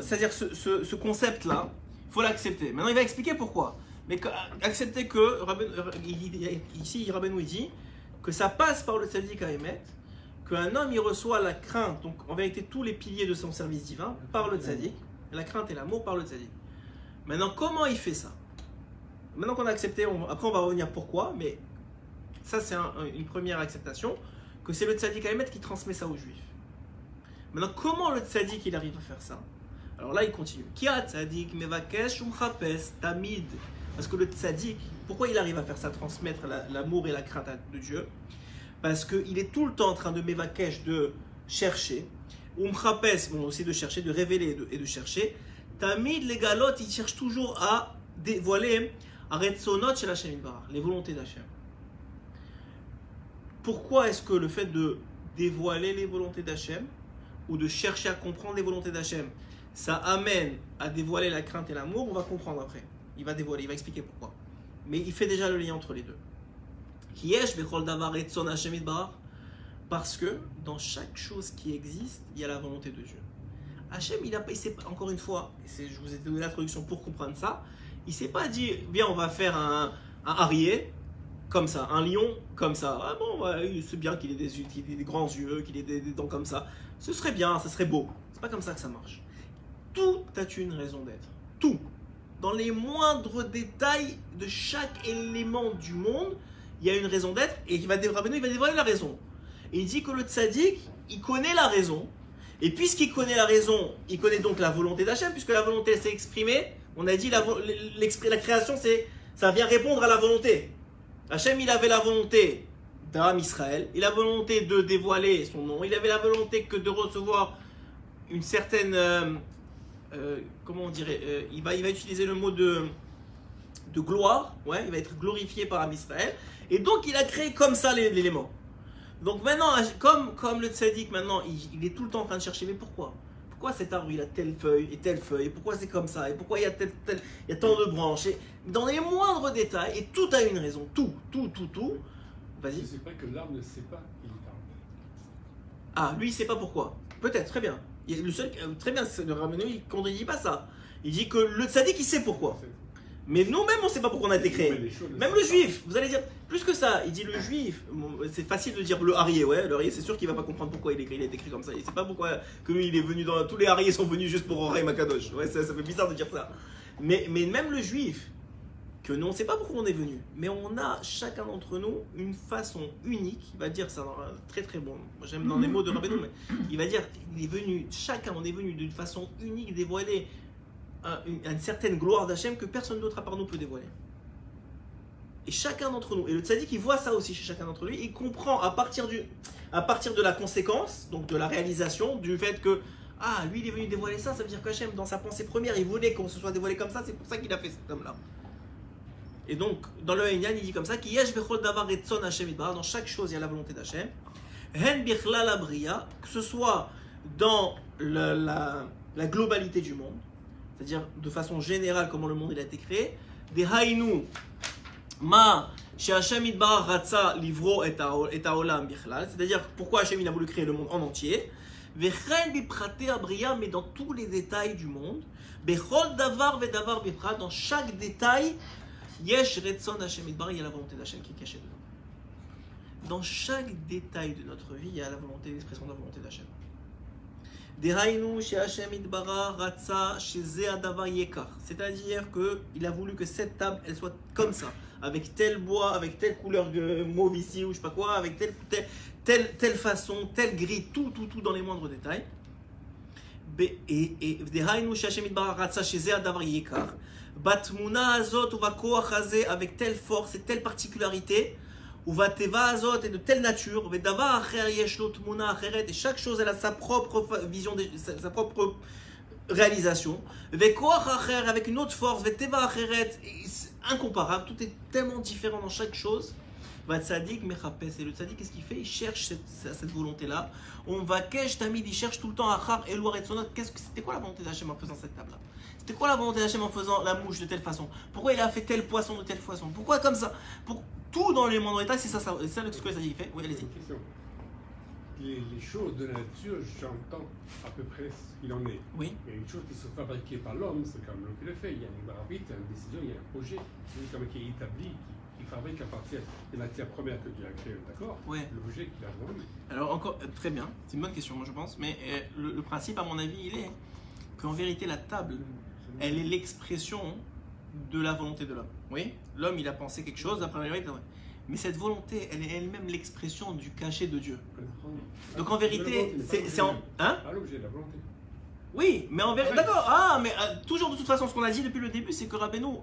C'est-à-dire ce concept-là, il faut l'accepter. Maintenant, il va expliquer pourquoi. Mais accepter que, ici, Rabbeinu dit que ça passe par le tzaddik à émettre, qu'un homme, il reçoit la crainte, donc en vérité, tous les piliers de son service divin, par le tzaddik, la crainte et l'amour par le tzaddik. Maintenant, comment il fait ça? Maintenant qu'on a accepté, après on va revenir pourquoi, mais ça c'est une première acceptation, que c'est le tzaddik à émettre qui transmet ça aux juifs. Maintenant, comment le tzaddik il arrive à faire ça? Alors là, il continue. Ki tzaddik mevakesh umchapes tamid. Parce que le tzaddik, pourquoi il arrive à faire ça, transmettre l'amour et la crainte de Dieu? Parce qu'il est tout le temps en train de mevakesh, de chercher, umchapes, aussi de chercher, de révéler et de chercher. Tamid les galotes, il cherche toujours à dévoiler Aretzonot chez Hachem Yitbarach, les volontés d'Hachem. Pourquoi est-ce que le fait de dévoiler les volontés d'Hachem ou de chercher à comprendre les volontés d'Hachem, ça amène à dévoiler la crainte et l'amour? On va comprendre après. Il va dévoiler, il va expliquer pourquoi. Mais il fait déjà le lien entre les deux. Kiesh bechol davar retzon Hachem Yitbarach, parce que dans chaque chose qui existe, il y a la volonté de Dieu. Hachem, encore une fois, je vous ai donné l'introduction pour comprendre ça, Il s'est pas dit, viens, on va faire un arié comme ça, un lion comme ça. Ah bon, ouais, c'est bien qu'il ait des grands yeux, qu'il ait des dents comme ça. Ce serait bien, ça serait beau. C'est pas comme ça que ça marche. Tout a une raison d'être. Tout. Dans les moindres détails de chaque élément du monde, il y a une raison d'être et il va dévoiler la raison. Et il dit que le tzaddik, il connaît la raison. Et puisqu'il connaît la raison, il connaît donc la volonté d'Hachem, puisque la volonté s'est exprimée. On a dit la création, ça vient répondre à la volonté. Hachem, il avait la volonté d'Am Israël, il a la volonté de dévoiler son nom, il avait la volonté que de recevoir une certaine, comment on dirait, il va utiliser le mot de gloire, ouais, il va être glorifié par Am Israël, et donc il a créé comme ça l'élément. Donc maintenant, comme le tzaddik, maintenant, il est tout le temps en train de chercher, mais pourquoi ? Pourquoi cet arbre il a telle feuille et telle feuille, et pourquoi c'est comme ça, et pourquoi il y a il y a tant de branches, et dans les moindres détails, et tout a une raison, tout. Vas-y. C'est pas que l'arbre ne sait pas qu'il est arbre. Ah, lui il sait pas pourquoi. Peut-être, très bien. Le seul, très bien, le Rabbeinu il contredit pas ça. Il dit que le tzaddik il sait pourquoi. Mais nous-mêmes, on ne sait pas pourquoi on a été créé. Même le juif, vous allez dire, plus que ça, il dit le juif, c'est facile de dire le arié, ouais, le arié, c'est sûr qu'il va pas comprendre pourquoi il a été écrit comme ça. Il sait pas pourquoi que lui, il est venu dans. Tous les ariés sont venus juste pour Orei Makadosh. Ouais, ça fait bizarre de dire ça. Mais même le juif, que nous, on ne sait pas pourquoi on est venu, mais on a chacun d'entre nous une façon unique, il va dire ça dans très très bon, moi j'aime dans les mots de Rabbeinu, mais il va dire, chacun, on est venu d'une façon unique dévoiler une certaine gloire d'Hachem que personne d'autre à part nous peut dévoiler. Et chacun d'entre nous, et le tzaddik il voit ça aussi chez chacun d'entre lui, il comprend à partir de la conséquence, donc de la réalisation, du fait que lui il est venu dévoiler ça, ça veut dire qu'Hachem dans sa pensée première il voulait qu'on se soit dévoilé comme ça, c'est pour ça qu'il a fait cet homme-là. Et donc dans le Einyan il dit comme ça, dans chaque chose il y a la volonté d'Hachem, que ce soit dans la globalité du monde, c'est-à-dire de façon générale comment le monde il a été créé, des haïnou ma Hashem idbarach ratza livro et haolam bichlal, c'est-à-dire pourquoi Hashem il a voulu créer le monde en entier, vechen biprate abriya, mais dans tous les détails du monde, bechol davar vedavar biprat, dans chaque détail yesh retzon Hashem idbarach, il y a la volonté d'Hachem qui est cachée dedans. Dans chaque détail de notre vie il y a la volonté, l'expression de la volonté d'Hachem. C'est-à-dire qu'il a voulu que cette table elle soit comme ça, avec tel bois, avec telle couleur mauve ici ou je sais pas quoi, avec telle façon, telle grille, tout dans les moindres détails. Avec telle force et telle particularité. Et de telle nature, et chaque chose elle a sa propre vision, sa propre réalisation, avec une autre force, incomparable, tout est tellement différent dans chaque chose. Et le tzaddik, qu'est-ce qu'il fait? Il cherche cette volonté-là. On va il cherche tout le temps c'était quoi la volonté d'Hachem en faisant cette table-là? C'était quoi la volonté d'Hachem en faisant la mouche de telle façon? Pourquoi il a fait tel poisson de telle façon? Pourquoi comme ça? Tout dans les moindres détails, c'est ça ce que ça dit fait. Oui, allez-y. Les choses de la nature, j'entends à peu près ce qu'il en est. Oui. Il y a une chose qui sont fabriquées par l'homme, c'est comme l'homme qui le fait. Il y a une arbitre, il y a une décision, il y a un projet, c'est comme qui est établi, qui fabrique à partir des matières premières que Dieu a créées, d'accord? Ouais. L'objet qu'il a vendu. Alors encore, très bien, c'est une bonne question, moi je pense, mais le principe, à mon avis, il est qu'en vérité, la table, elle est l'expression de la volonté de l'homme. Oui, l'homme il a pensé quelque chose, après mais cette volonté, elle est elle-même l'expression du cachet de Dieu. Donc en vérité, c'est en... Hein? Pas l'objet, la volonté. Oui, mais en vérité... D'accord, mais toujours de toute façon, ce qu'on a dit depuis le début, c'est que Rabbeinu,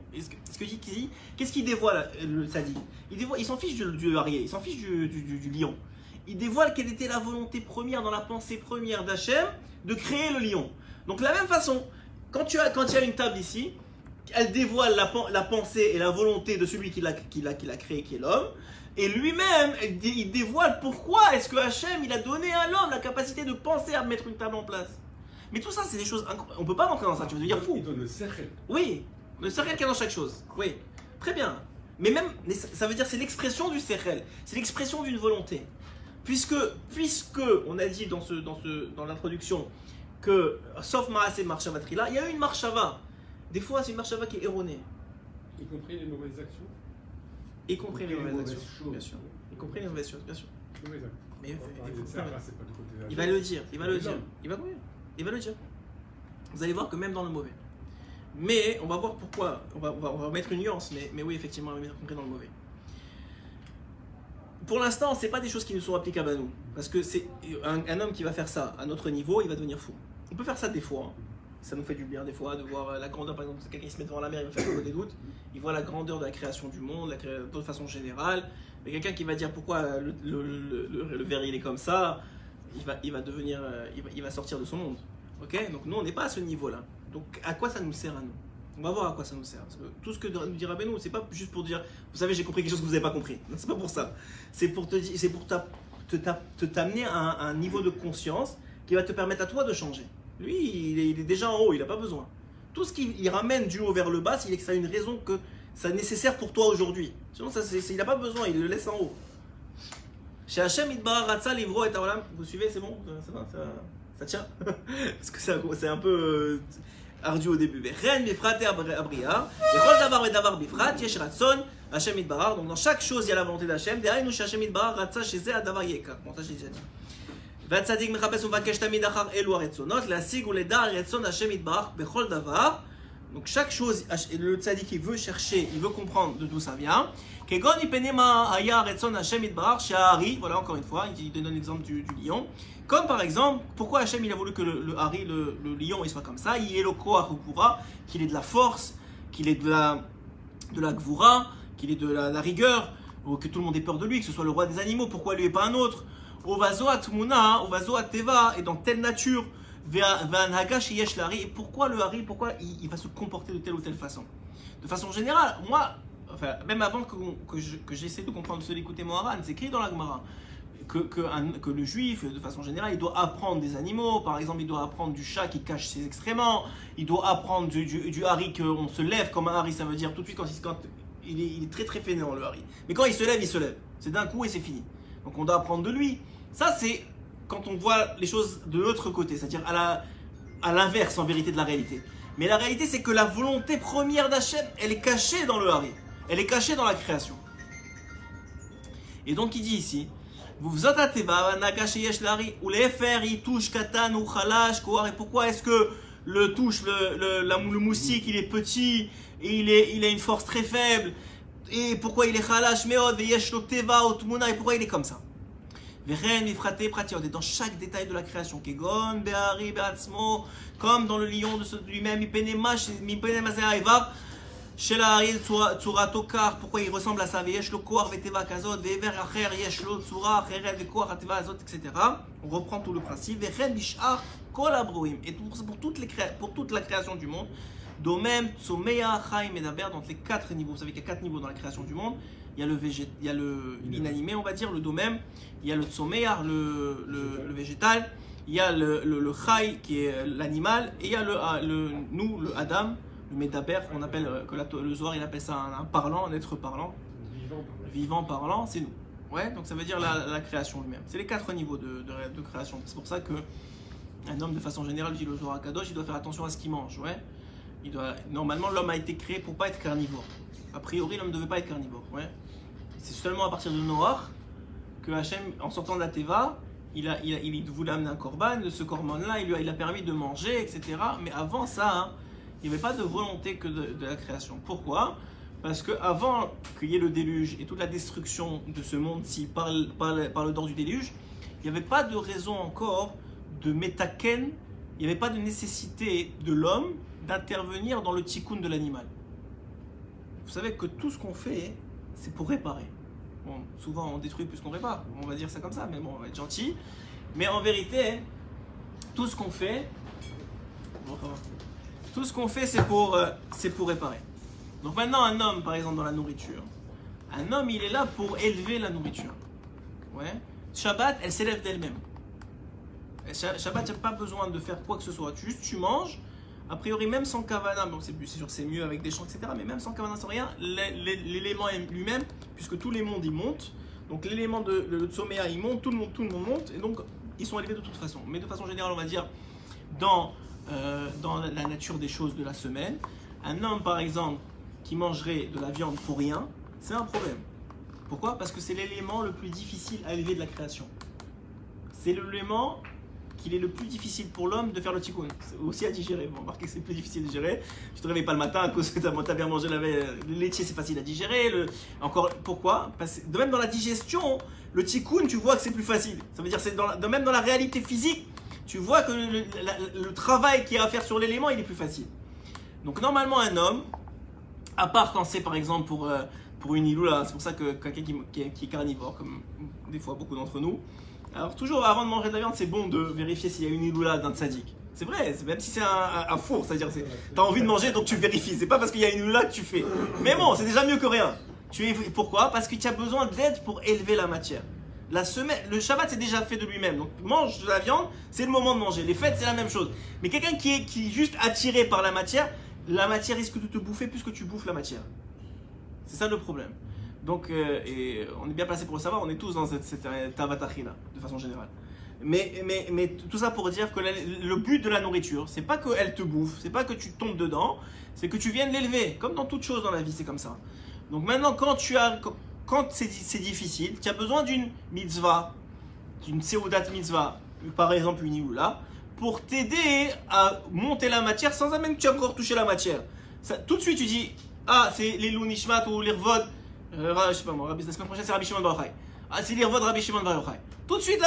qu'est-ce qu'il dévoile, le tzaddik? Il s'en fiche du arié, il s'en fiche du lion. Il dévoile quelle était la volonté première, dans la pensée première d'Hachem, de créer le lion. Donc de la même façon, quand il y a une table ici, elle dévoile la pensée et la volonté de celui qui l'a créé, qui est l'homme. Et lui-même, il dévoile pourquoi est-ce que Hachem il a donné à l'homme la capacité de penser à mettre une table en place. Mais tout ça, c'est des choses incroyables. On ne peut pas rentrer dans ça, tu veux dire fou. Il donne le sechel. Oui, le sechel qu'il y a dans chaque chose. Oui, très bien. Mais ça veut dire c'est l'expression du sechel. C'est l'expression d'une volonté. Puisque on a dit dans l'introduction que, sauf Maaseh Marshava Trila, il y a eu une Marshava. Des fois, c'est une marshava qui est erronée. Y compris les mauvaises actions. Y compris les mauvaises actions, choses. bien sûr. Y compris les mauvaises choses, bien sûr. Mauvaises actions. Mais C'est pas du côté de la il va le dire, il va le Mais dire. non. Il va le dire. Vous allez voir que même dans le mauvais. Mais on va voir pourquoi. On va mettre une nuance, mais oui, effectivement, on va compris dans le mauvais. Pour l'instant, ce n'est pas des choses qui nous sont applicables à nous. Parce que c'est un homme qui va faire ça à notre niveau, il va devenir fou. On peut faire ça des fois. Ça nous fait du bien des fois de voir la grandeur. Par exemple, quelqu'un qui se met devant la mer, il va faire des doutes. Il voit la grandeur de la création du monde, de façon générale. Mais quelqu'un qui va dire pourquoi le verre il est comme ça, il va devenir, il va sortir de son monde. Ok? Donc nous, on n'est pas à ce niveau-là. Donc à quoi ça nous sert à nous? On va voir à quoi ça nous sert. Parce que tout ce que nous dira Benoît, c'est pas juste pour dire, vous savez, j'ai compris quelque chose que vous n'avez pas compris. Non, c'est pas pour ça. C'est pour te dire, c'est pour t'amener à un niveau de conscience qui va te permettre à toi de changer. Lui, il est déjà en haut, il n'a pas besoin. Tout ce qu'il ramène du haut vers le bas, c'est que ça a une raison que ça est nécessaire pour toi aujourd'hui. Sinon, il n'a pas besoin, il le laisse en haut. Chez Hachem, Idbar, Ratsa, Livro et Taolam, vous suivez, c'est bon? Ça tient? Parce que c'est un peu ardu au début. Ren, Bifrat et Abria. Et Chol Davar et Davar Bifrat, Yesh Ratson, Hachem Idbar. Donc dans chaque chose, il y a la volonté d'Hachem. Derrière nous, chez Hachem Idbar, Ratsa, chez Zé, Davar Yeka. Bon, ça j'ai déjà dit. והצדיק מחפש ומבקש תמיד אחר אלו הרצונות, להשיג ולדע רצון השם יתברך בכל דבר. Donc chaque chose, le tzaddik il veut chercher, il veut comprendre d'où ça vient. כגון מפני מה היה רצון השם יתברך שהארי, voilà encore une fois, il donne l'exemple du lion. Comme par exemple, pourquoi Hachem il a voulu que le Hari, le lion, il soit comme ça, il est le koach ukura, qu'il ait de la force, qu'il ait de la gvura, qu'il ait de la rigueur, ou que tout le monde ait peur de lui, que ce soit le roi des animaux, pourquoi lui et pas un autre? Ovazo atmuna, ovazo ateva, et dans telle nature, et pourquoi le Hari, pourquoi il va se comporter de telle ou telle façon? De façon générale, moi, enfin, même avant que j'essaie de comprendre ce d'écouter Moharan, c'est écrit dans la Gemara que le juif, de façon générale, il doit apprendre des animaux. Par exemple, il doit apprendre du chat qui cache ses excréments, il doit apprendre du Hari qu'on se lève comme un Hari, ça veut dire tout de suite quand il est très très fainéant le Hari. Mais quand il se lève. C'est d'un coup et c'est fini. Donc on doit apprendre de lui. Ça, c'est quand on voit les choses de l'autre côté, c'est-à-dire à l'inverse en vérité de la réalité. Mais la réalité, c'est que la volonté première d'Hachem, elle est cachée dans le Hari. Elle est cachée dans la création. Et donc il dit ici, vous attateva nagash yesh l'Hari ou les fer il touche katan ou khalash koar. Et pourquoi est-ce que le touche le moustique il est petit et il a une force très faible? Et pourquoi il est khalash meod et yesh lo teva ou tmuna? Et pourquoi il est comme ça? Dans chaque détail de la création, comme dans le lion de lui-même, pourquoi il ressemble à ça, etc. On reprend tout le principe. Et pour toute la création du monde, dans les 4 niveaux, vous savez qu'il y a 4 niveaux dans la création du monde. Il y a l'inanimé, on va dire, le domem, il y a le tsomear, le végétal, il y a le chai qui est l'animal, et il y a le Adam, le médaber, on appelle, que le Zohar il appelle ça un parlant, un être parlant, vivant parlant, c'est nous. Ouais, donc ça veut dire la création lui-même. C'est les 4 niveaux de création. C'est pour ça qu'un homme, de façon générale, dit le Zohar Kadosh, il doit faire attention à ce qu'il mange. Ouais. Normalement, l'homme a été créé pour ne pas être carnivore. A priori, l'homme ne devait pas être carnivore. Ouais. C'est seulement à partir de Noach que Hachem, en sortant de la Teva, il voulait amener un korban. De ce korban-là, il a permis de manger, etc. Mais avant ça, il n'y avait pas de volonté que de la création. Pourquoi? Parce qu'avant qu'il y ait le déluge et toute la destruction de ce monde-ci par le dehors du déluge, il n'y avait pas de raison encore de métaken, il n'y avait pas de nécessité de l'homme d'intervenir dans le tikkun de l'animal. Vous savez que tout ce qu'on fait, c'est pour réparer. Bon, souvent on détruit plus qu'on répare, on va dire ça comme ça, mais bon, on va être gentil. Mais en vérité, tout ce qu'on fait, c'est pour réparer. Donc maintenant, un homme, par exemple, dans la nourriture, un homme, il est là pour élever la nourriture. Ouais. Shabbat, elle s'élève d'elle-même. Shabbat, il n'y a pas besoin de faire quoi que ce soit. Juste, tu manges. A priori, même sans kavana, bon, c'est sûr que c'est mieux avec des champs, etc. Mais même sans kavana, sans rien, l'élément lui-même, puisque tous les mondes, ils montent. Donc l'élément de Tsoméa, il monte, tout le monde monte. Et donc, ils sont élevés de toute façon. Mais de façon générale, on va dire, dans la nature des choses de la semaine, un homme, par exemple, qui mangerait de la viande pour rien, c'est un problème. Pourquoi? Parce que c'est l'élément le plus difficile à élever de la création. C'est l'élément qu'il est le plus difficile pour l'homme de faire le tikkun. C'est aussi à digérer. Vous remarquez que c'est plus difficile à digérer. Tu te réveilles pas le matin à cause que tu as bien mangé le laitier, c'est facile à digérer. Encore, pourquoi? Parce que même dans la digestion, le tikkun, tu vois que c'est plus facile. Ça veut dire que même dans la réalité physique, tu vois que le travail qu'il y a à faire sur l'élément, il est plus facile. Donc normalement, un homme, à part quand c'est par exemple pour une iloula, c'est pour ça que quelqu'un qui est carnivore, comme des fois beaucoup d'entre nous, alors toujours avant de manger de la viande, c'est bon de vérifier s'il y a une iloula d'un tzaddik. C'est vrai, même si c'est un four, c'est-à-dire t'as envie de manger donc tu vérifies. C'est pas parce qu'il y a une iloula que tu fais. Mais bon, c'est déjà mieux que rien. Pourquoi? Parce que tu as besoin d'aide pour élever la matière. Le Shabbat c'est déjà fait de lui-même. Donc mange de la viande, c'est le moment de manger. Les fêtes c'est la même chose. Mais quelqu'un qui est juste attiré par la matière risque de te bouffer plus que tu bouffes la matière. C'est ça le problème. Donc, et on est bien placé pour le savoir, on est tous dans cette tavatachila, de façon générale. Mais tout ça pour dire que le but de la nourriture, c'est pas qu'elle te bouffe, c'est pas que tu tombes dedans, c'est que tu viennes l'élever. Comme dans toute chose dans la vie, c'est comme ça. Donc maintenant, quand c'est difficile, tu as besoin d'une mitzvah, d'une seudat mitzvah, par exemple une ioula, pour t'aider à monter la matière sans même que tu aies encore touché la matière. Ça, tout de suite, tu dis, ah, c'est les Nishmat ou les Rvod. Je sais pas moi, la semaine prochaine c'est Rabbi Shimon Bar Yochai. Ah, c'est l'Irvod Rabbi Shimon Bar Yochai. Tout de suite,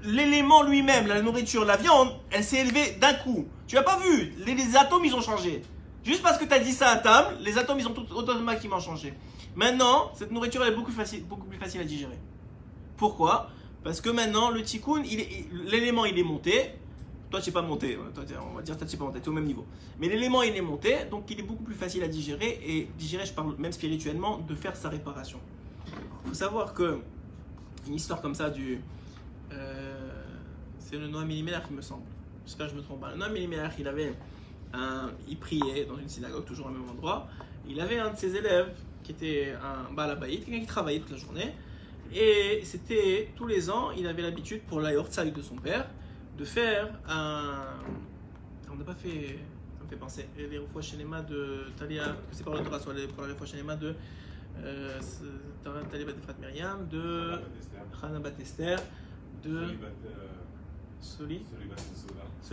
l'élément lui-même, la nourriture, la viande, elle s'est élevée d'un coup. Tu n'as pas vu, les atomes ils ont changé. Juste parce que tu as dit ça à table, les atomes ils ont automatiquement changé. Maintenant, cette nourriture elle est beaucoup plus facile à digérer. Pourquoi? Parce que maintenant, le tikkun, l'élément il est monté. Toi, tu n'es pas monté, on va dire que tu n'es pas monté, tu es au même niveau. Mais l'élément, il est monté, donc il est beaucoup plus facile à digérer. Et digérer, je parle même spirituellement, de faire sa réparation. Il faut savoir que, une histoire comme ça, c'est le Noam Elimelech, il me semble. J'espère que je me trompe pas. Le Noam Elimelech, il priait dans une synagogue, toujours au même endroit. Il avait un de ses élèves qui était un Baal Habayit, quelqu'un qui travaillait toute la journée. Et c'était, tous les ans, il avait l'habitude, pour la Yortzeit de son père, de faire on n'a pas fait, ça me fait penser, les Refoua Shelema de Talia, que c'est par le Torah, soit pour la Refoua Shelema de Talia Bat Efrat Myriam, de Chana Bat Esther, de Soli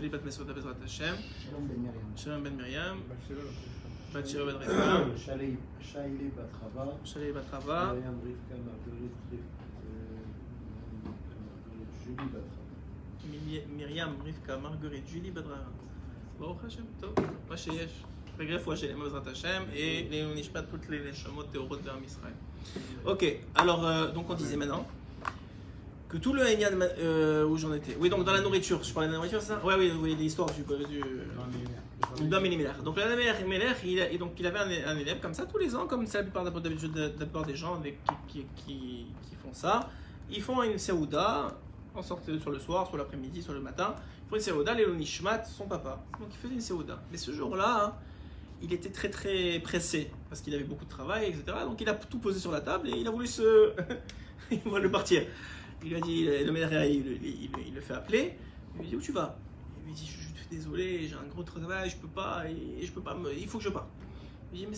Bat Mesoda Bezrat Hashem, Shalom Ben Myriam, Bat Shira Ben Rivka, Shalei Bat Rava, Myriam, Rivka, Marguerite, Julie, Badrara. Baruch Hashem, Tov, מה שיש. Regref Hashem, Bezrat Hashem, et les Nishmat, toutes les Neshamot Théorot de Israël. Ok, alors, donc on disait maintenant que tout le Enyan où j'en étais. Oui, donc dans la nourriture, je parlais de la nourriture, c'est ça? Oui, vous voyez l'histoire du Noam Elimelech. Donc le Noam Elimelech, il avait un élève comme ça tous les ans, comme c'est la plupart des gens qui font ça. Ils font une Seouda. On sortait sur le soir, soit l'après-midi, soit le matin. Il faut une séouda, Lélo Nishmat, son papa. Donc il faisait une séouda. Mais ce jour-là, il était très très pressé parce qu'il avait beaucoup de travail, etc. Donc il a tout posé sur la table et il a voulu il voulait partir. Il lui a dit, le maire, il le fait appeler. Il lui dit, où tu vas? Il lui dit, je suis désolé, j'ai un gros travail, je peux pas, il faut que je parte. Il lui dit, mais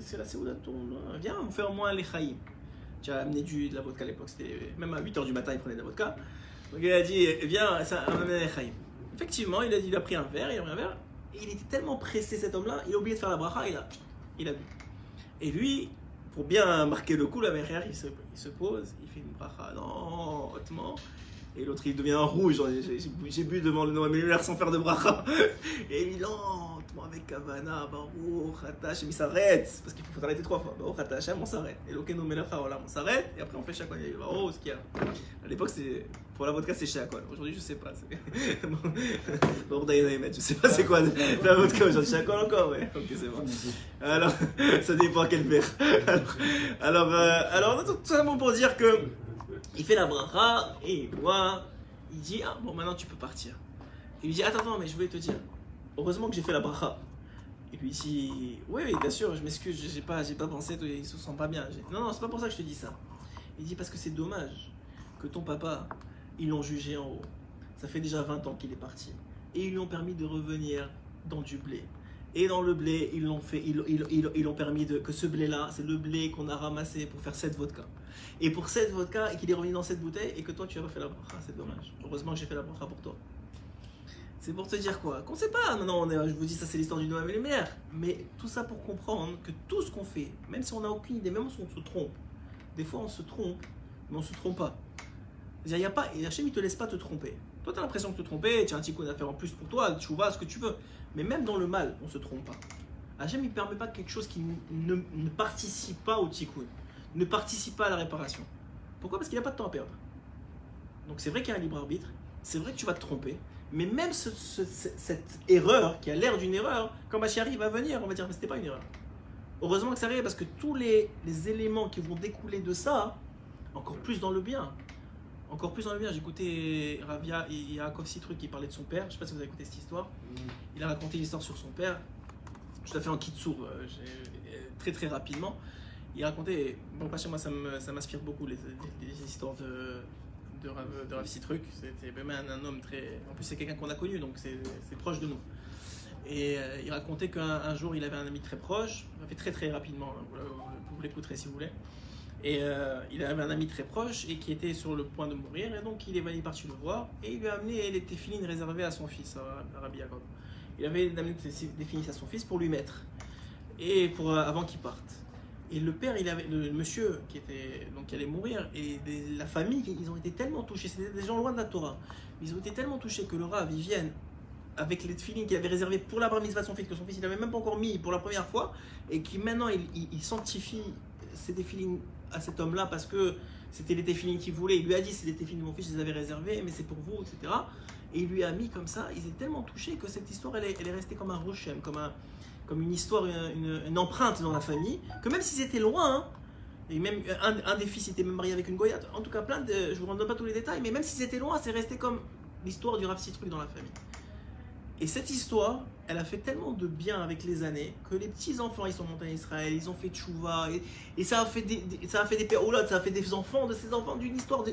c'est la séouda de ton. Viens, on fait au moins les chaïm. Tu as amené de la vodka à l'époque, c'était même à 8h du matin, il prenait de la vodka. Donc il a dit, viens, ça va m'amener les chaïm. Effectivement, il a pris un verre, et il était tellement pressé cet homme-là, il a oublié de faire la bracha, il a bu. Et lui, pour bien marquer le coup, la mère, il se pose, il fait une bracha lentement, et l'autre il devient rouge, j'ai bu devant le Noam Elimelech sans faire de bracha, et il lentement avec Kavana, Baruch Atah, il s'arrête, parce qu'il faut s'arrêter 3 fois, Baruch Atah Hashem, on s'arrête, et Elokeinu Melech Haolam, on s'arrête, et après on fait chaque fois, oh, ce qu'il y a. À l'époque, pour la vodka, c'est Shakol. Aujourd'hui, je sais pas. Je sais pas c'est quoi la vodka aujourd'hui. Shakol encore, ouais. Ok, c'est bon. Alors, ça dépend quel verre. Alors, tout simplement pour dire que il fait la bracha et il dit, ah bon, maintenant tu peux partir. Il lui dit, attends, mais je voulais te dire, heureusement que j'ai fait la bracha. Il lui dit, oui, bien sûr, je m'excuse, j'ai pas pensé, il se sent pas bien. Non, c'est pas pour ça que je te dis ça. Il dit, parce que c'est dommage que ton papa, ils l'ont jugé en haut. Ça fait déjà 20 ans qu'il est parti. Et ils lui ont permis de revenir dans du blé. Et dans le blé, ils l'ont permis que ce blé-là, c'est le blé qu'on a ramassé pour faire 7 vodka. Et pour 7 vodka, et qu'il est revenu dans cette bouteille, et que toi, tu n'as pas fait la bracha, c'est dommage. Heureusement que j'ai fait la bracha pour toi. C'est pour te dire quoi? Qu'on sait pas, non, je vous dis, ça c'est l'histoire du Noël et les mères. Mais tout ça pour comprendre que tout ce qu'on fait, même si on n'a aucune idée, même si on se trompe, des fois on se trompe, mais on se trompe pas. C'est-à-dire, il y a pas, et Hachem, il te laisse pas te tromper. Toi, tu as l'impression de te tromper, tu as un tikkun à faire en plus pour toi, tu vois ce que tu veux. Mais même dans le mal, on se trompe pas. Hachem, il ne permet pas quelque chose qui ne participe pas au tikkun, ne participe pas à la réparation. Pourquoi? Parce qu'il n'a pas de temps à perdre. Donc c'est vrai qu'il y a un libre arbitre, c'est vrai que tu vas te tromper, mais même cette erreur, qui a l'air d'une erreur, quand Mashiach va venir, on va dire mais c'était pas une erreur. Heureusement que ça arrive parce que tous les éléments qui vont découler de ça, encore plus dans le bien. Encore plus dans le bien, j'ai écouté Ravia et Yaakov Citruc qui parlait de son père, je ne sais pas si vous avez écouté cette histoire. Il a raconté une histoire sur son père, je l'ai fait en kitsour, très très rapidement. Il racontait, bon pas chez moi ça m'inspire beaucoup les histoires de Rav Citruc, c'était même un homme très, en plus c'est quelqu'un qu'on a connu donc c'est proche de nous. Et il racontait qu'un jour il avait un ami très proche, il a fait très très rapidement, vous l'écouterez si vous voulez. Et il avait un ami très proche et qui était sur le point de mourir, et donc il est parti le voir et il lui a amené les téfilines réservées à son fils, à Rabbi Yaakov. Il avait amené des téfilines à son fils pour lui mettre, et avant qu'il parte. Et le père, le monsieur qui allait mourir, et la famille, ils ont été tellement touchés, c'était des gens loin de la Torah, ils ont été tellement touchés que le Rav, ils viennent avec les téfilines qu'il avait réservées pour la bar mitzvah de son fils, que son fils il n'avait même pas encore mis pour la première fois, et qui maintenant il sanctifie ces téfilines à cet homme-là parce que c'était les téfilines qu'il voulait. Il lui a dit c'est les téfilines de mon fils, je les avais réservées, mais c'est pour vous, etc. Et il lui a mis comme ça. Ils étaient tellement touchés que cette histoire, elle est restée comme un rochem, comme une histoire, une empreinte dans la famille, que même s'ils étaient loin, hein, et même un des fils était même marié avec une goyate, en tout cas je vous donne pas tous les détails, mais même s'ils étaient loin, c'est resté comme l'histoire du Rav Citruc dans la famille. Et cette histoire, elle a fait tellement de bien avec les années que les petits-enfants, ils sont montés en Israël, ils ont fait tchouva, et ça a fait des péroulottes, ça a fait des enfants de ces enfants d'une histoire,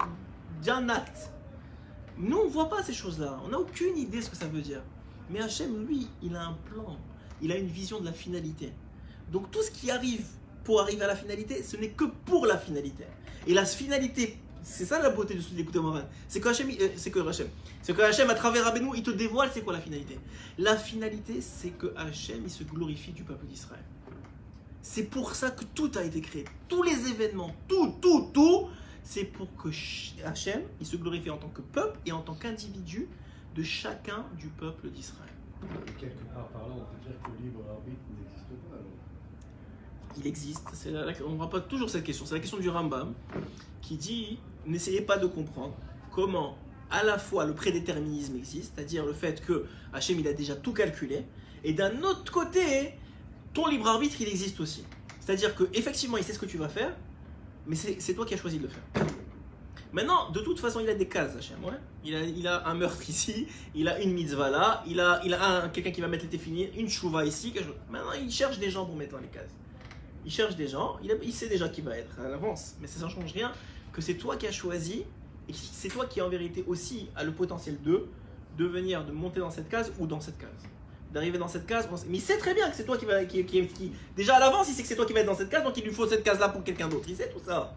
d'un acte. Nous, on ne voit pas ces choses-là, on n'a aucune idée de ce que ça veut dire. Mais Hachem, lui, il a un plan, il a une vision de la finalité. Donc tout ce qui arrive pour arriver à la finalité, ce n'est que pour la finalité. Et la finalité, c'est ça la beauté de l'écouter Moran. C'est que Hachem, à travers Rabbeinu, il te dévoile c'est quoi la finalité. La finalité, c'est que Hachem, il se glorifie du peuple d'Israël. C'est pour ça que tout a été créé. Tous les événements, tout, c'est pour que Hachem, il se glorifie en tant que peuple et en tant qu'individu de chacun du peuple d'Israël. Et quelque part par là, on peut dire que le libre arbitre n'existe pas alors. Il existe, on rapporte toujours cette question, c'est la question du Rambam qui dit, n'essayez pas de comprendre comment à la fois le prédéterminisme existe, c'est-à-dire le fait que Hachem il a déjà tout calculé, et d'un autre côté, ton libre arbitre il existe aussi. C'est-à-dire qu'effectivement il sait ce que tu vas faire, mais c'est toi qui as choisi de le faire. Maintenant, de toute façon, il a des cases, Hachem, ouais. Il a un meurtre ici, il a une mitzvah là, il a quelqu'un qui va mettre les téfilines, une chouva ici, quelque chose. Maintenant, il cherche des gens pour mettre dans les cases. Il cherche des gens, il sait déjà qui va être à l'avance, mais ça ne change rien, que c'est toi qui as choisi, et c'est toi qui en vérité aussi a le potentiel de venir, de monter dans cette case ou dans cette case. D'arriver dans cette case, mais il sait très bien que c'est toi qui déjà à l'avance, il sait que c'est toi qui va être dans cette case, donc il lui faut cette case-là pour quelqu'un d'autre, il sait tout ça.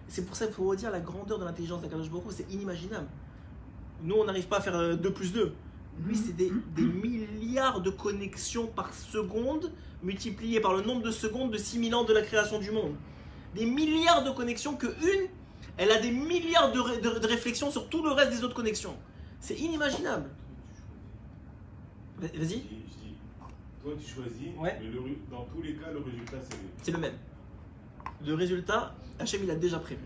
C'est pour ça qu'il faut redire la grandeur de l'intelligence d'Akadosh Baruch Hu, c'est inimaginable. Nous, on n'arrive pas à faire 2 plus 2. Lui, c'est des milliards de connexions par seconde, multipliées par le nombre de secondes de 6000 ans de la création du monde. Des milliards de connexions que elle a des milliards de réflexions sur tout le reste des autres connexions. C'est inimaginable. Vas-y. Je dis, toi tu choisis, ouais. Mais dans tous les cas, le résultat c'est le même. Le résultat, Hachem il a déjà prévu.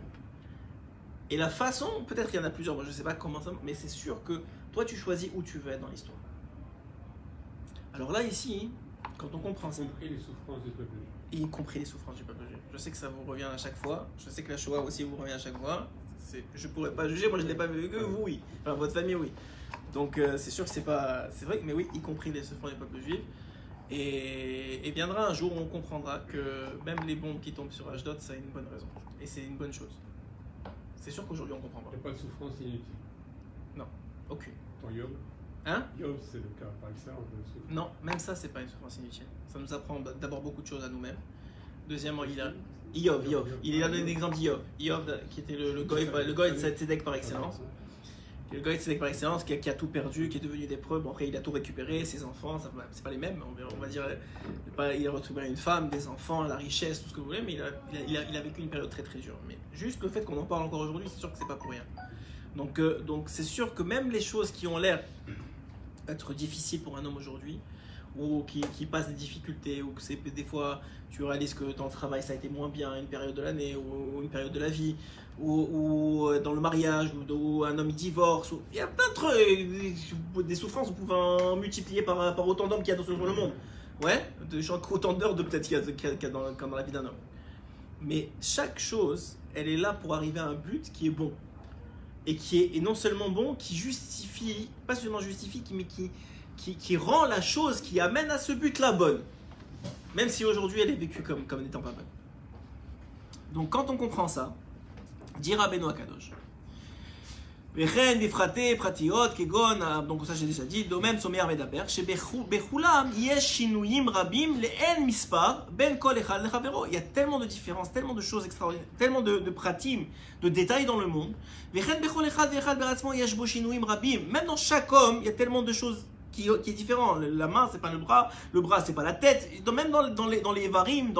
Et la façon, peut-être qu'il y en a plusieurs, moi je ne sais pas comment ça, mais c'est sûr que toi tu choisis où tu veux être dans l'histoire. Alors là ici, quand on comprend ça, y compris les souffrances du peuple juif. Y compris les souffrances du peuple juif. Je sais que ça vous revient à chaque fois, je sais que la Shoah aussi vous revient à chaque fois. Je ne pourrais pas juger, moi je ne l'ai pas vu que vous, oui. Enfin votre famille, oui. Donc c'est sûr que c'est vrai, mais oui, y compris les souffrances du peuple juif. Et viendra un jour où on comprendra que même les bombes qui tombent sur Ashdod, ça a une bonne raison. Et c'est une bonne chose. C'est sûr qu'aujourd'hui on comprend pas. Il n'y a pas de souffrance inutile. Non, aucune. Ton Yom. Hein? Yov, c'est le cas par excellence de souffrance. Non, même ça, c'est pas une souffrance inutile. Ça nous apprend d'abord beaucoup de choses à nous-mêmes. Deuxièmement, il a Iov. Il a donné un exemple d'Iov. Iov, qui était le goy de Tzedek par excellence. Le goy de Tzedek par excellence, qui a tout perdu, qui est devenu lépreux. Bon, après, il a tout récupéré, ses enfants, c'est pas les mêmes, on va dire. Il a retrouvé une femme, des enfants, la richesse, tout ce que vous voulez, mais il a vécu une période très très dure. Mais juste le fait qu'on en parle encore aujourd'hui, c'est sûr que c'est pas pour rien. Donc c'est sûr que même les choses qui ont l'air être difficiles pour un homme aujourd'hui, ou qui passe des difficultés, ou que c'est des fois tu réalises que ton travail ça a été moins bien une période de l'année ou une période de la vie, ou dans le mariage, ou un homme il divorce, il y a plein de trucs, des souffrances on pouvait en multiplier par autant d'hommes qu'il y a sur le monde. Ouais, autant d'heures de peut-être qu'il y a dans la vie d'un homme. Mais chaque chose, elle est là pour arriver à un but qui est bon. Et qui est non seulement bon, qui justifie, pas seulement justifie, mais qui rend la chose qui amène à ce but-là bonne. Même si aujourd'hui elle est vécue comme n'étant pas bonne. Donc quand on comprend ça, dit Rabbeinu Akadosh. Vechen bifrate pratiot kegon, donc ça j'ai déjà dit, domem somer medaber, shebechulam yesh shinuyim rabim le'en mispar ben kol echad lechavero. Il y a tellement de différences, tellement de choses extraordinaires, tellement de pratim, de détails dans le monde. Vechen bechol echad ve'echad beratzmo yesh bo shinuyim rabim. Même dans chaque homme, il y a tellement de choses qui est différent. La main, c'est pas le bras c'est pas la tête. Même dans les varim,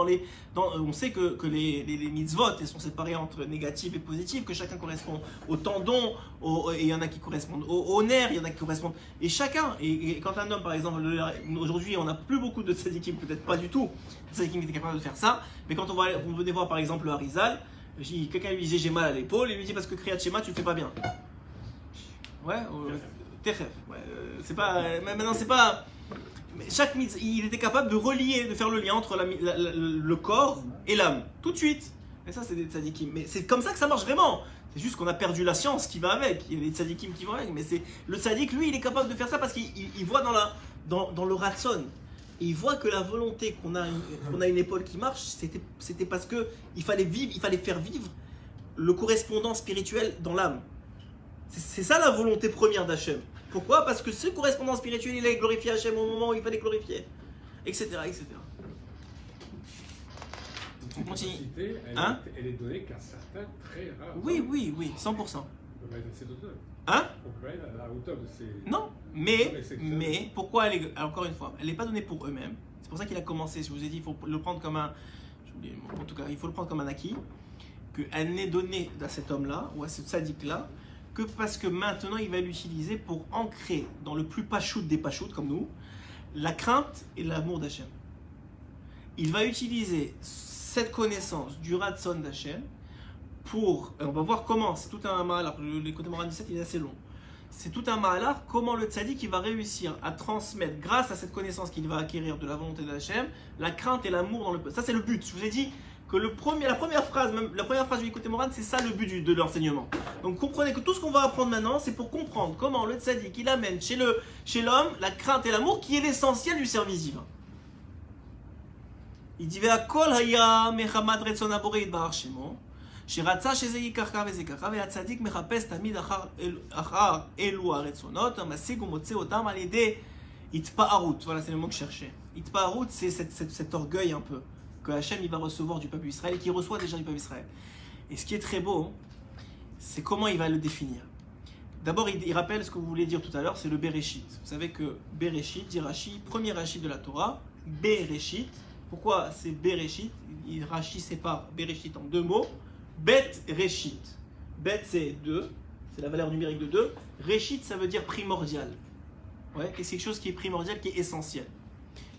on sait que les mitzvot, elles sont séparées entre négatives et positives, que chacun correspond au tendon, et il y en a qui correspondent au nerf, il y en a qui correspondent. Et chacun, et quand un homme, par exemple, aujourd'hui, on n'a plus beaucoup de tzadikim, peut-être pas du tout, tzadikim qui étaient capables de faire ça, mais quand on venait voir, par exemple, le Harizal, quelqu'un lui disait j'ai mal à l'épaule, il lui dit parce que Kriyat Shema, tu le fais pas bien. Ouais, Techef. Ouais, c'est pas. Maintenant, c'est pas. Chaque mitzvah, il était capable de relier, de faire le lien entre le corps et l'âme, tout de suite. Et ça, c'est des tzadikim. Mais c'est comme ça que ça marche vraiment. C'est juste qu'on a perdu la science qui va avec. Il y a les tzadikim qui vont avec. Mais le tzadik, lui, il est capable de faire ça parce qu'il voit dans le ratson. Et il voit que la volonté qu'on a une épaule qui marche, c'était parce que il fallait faire vivre le correspondant spirituel dans l'âme. C'est ça la volonté première d'Hachem. Pourquoi? Parce que ce correspondant spirituel, il a glorifié Hachem au moment où il fallait glorifier, etc. etc. On continue. Hein? Elle est donnée qu'à certains très rares. Oui, 100%. On peut pas être à cette hauteur. Hein? On peut pas être à la hauteur de ces. Non, mais pourquoi elle est, encore une fois, elle n'est pas donnée pour eux-mêmes. C'est pour ça qu'il a commencé. Je vous ai dit, il faut le prendre comme un. En tout cas, il faut le prendre comme un acquis. Qu'elle n'est donnée à cet homme-là, ou à ce tzaddik-là, que parce que maintenant il va l'utiliser pour ancrer dans le plus pachout des pachout comme nous, la crainte et l'amour d'Hachem. Il va utiliser cette connaissance du Ratson d'Hachem pour, on va voir comment, c'est tout un mahalar, l'écoute Moran 17 il est assez long, c'est tout un mahalar, comment le tzaddik il va réussir à transmettre, grâce à cette connaissance qu'il va acquérir de la volonté d'Hachem, la crainte et l'amour dans le peuple. Ça c'est le but, je vous ai dit, que la première phrase du Écoutez Moran, c'est ça le but de l'enseignement. Donc comprenez que tout ce qu'on va apprendre maintenant, c'est pour comprendre comment le tzaddik il amène chez l'homme la crainte et l'amour qui est l'essentiel du service divin. Il dit Ve'akol haya mechamad retzon haborei yitbarach shemo, sheratza sheze yikach כך וזה ככה, והצדיק מחפש תמיד אחר אלו הרצונות, המשיג ומוצא אותם על ידי התפארות. Voilà, c'est le mot que je cherchais. Itpa'arut, c'est cet orgueil un peu que Hachem il va recevoir du peuple d'Israël et qui reçoit déjà du peuple d'Israël. Et ce qui est très beau, c'est comment il va le définir. D'abord, il rappelle ce que vous voulez dire tout à l'heure, c'est le Bereshit. Vous savez que Bereshit, dit Rashi, premier Rashi de la Torah, Bereshit. Pourquoi c'est Bereshit? Rashi sépare Bereshit en deux mots. Bet Reshit. Bet c'est 2, c'est la valeur numérique de 2. Reshit ça veut dire primordial. Ouais, c'est quelque chose qui est primordial, qui est essentiel.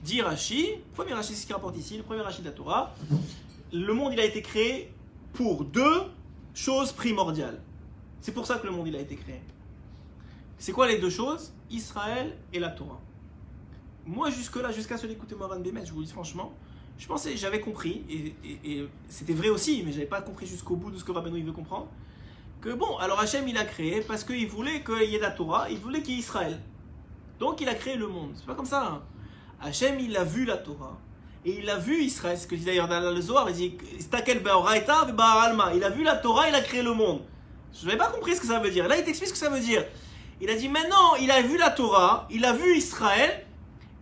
Dit Rashi, premier Rashi, c'est ce qui rapporte ici, le premier Rashi de la Torah, le monde il a été créé pour deux choses primordiales. C'est pour ça que le monde il a été créé. C'est quoi les deux choses? Israël et la Torah. Moi jusque-là, jusqu'à ce d'écouter Moran Bémet, je vous dis franchement, je pensais, j'avais compris, et c'était vrai aussi, mais je n'avais pas compris jusqu'au bout de ce que Rabbeinu il veut comprendre, que bon, alors Hachem il a créé parce qu'il voulait qu'il y ait la Torah, il voulait qu'il y ait Israël. Donc il a créé le monde. C'est pas comme ça. Hein. Hachem, il a vu la Torah et il a vu Israël. Ce que dit d'ailleurs dans le Zohar, il dit il a vu la Torah, il a créé le monde. Je n'avais pas compris ce que ça veut dire. Là, il t'explique ce que ça veut dire. Il a dit maintenant, il a vu la Torah, il a vu Israël,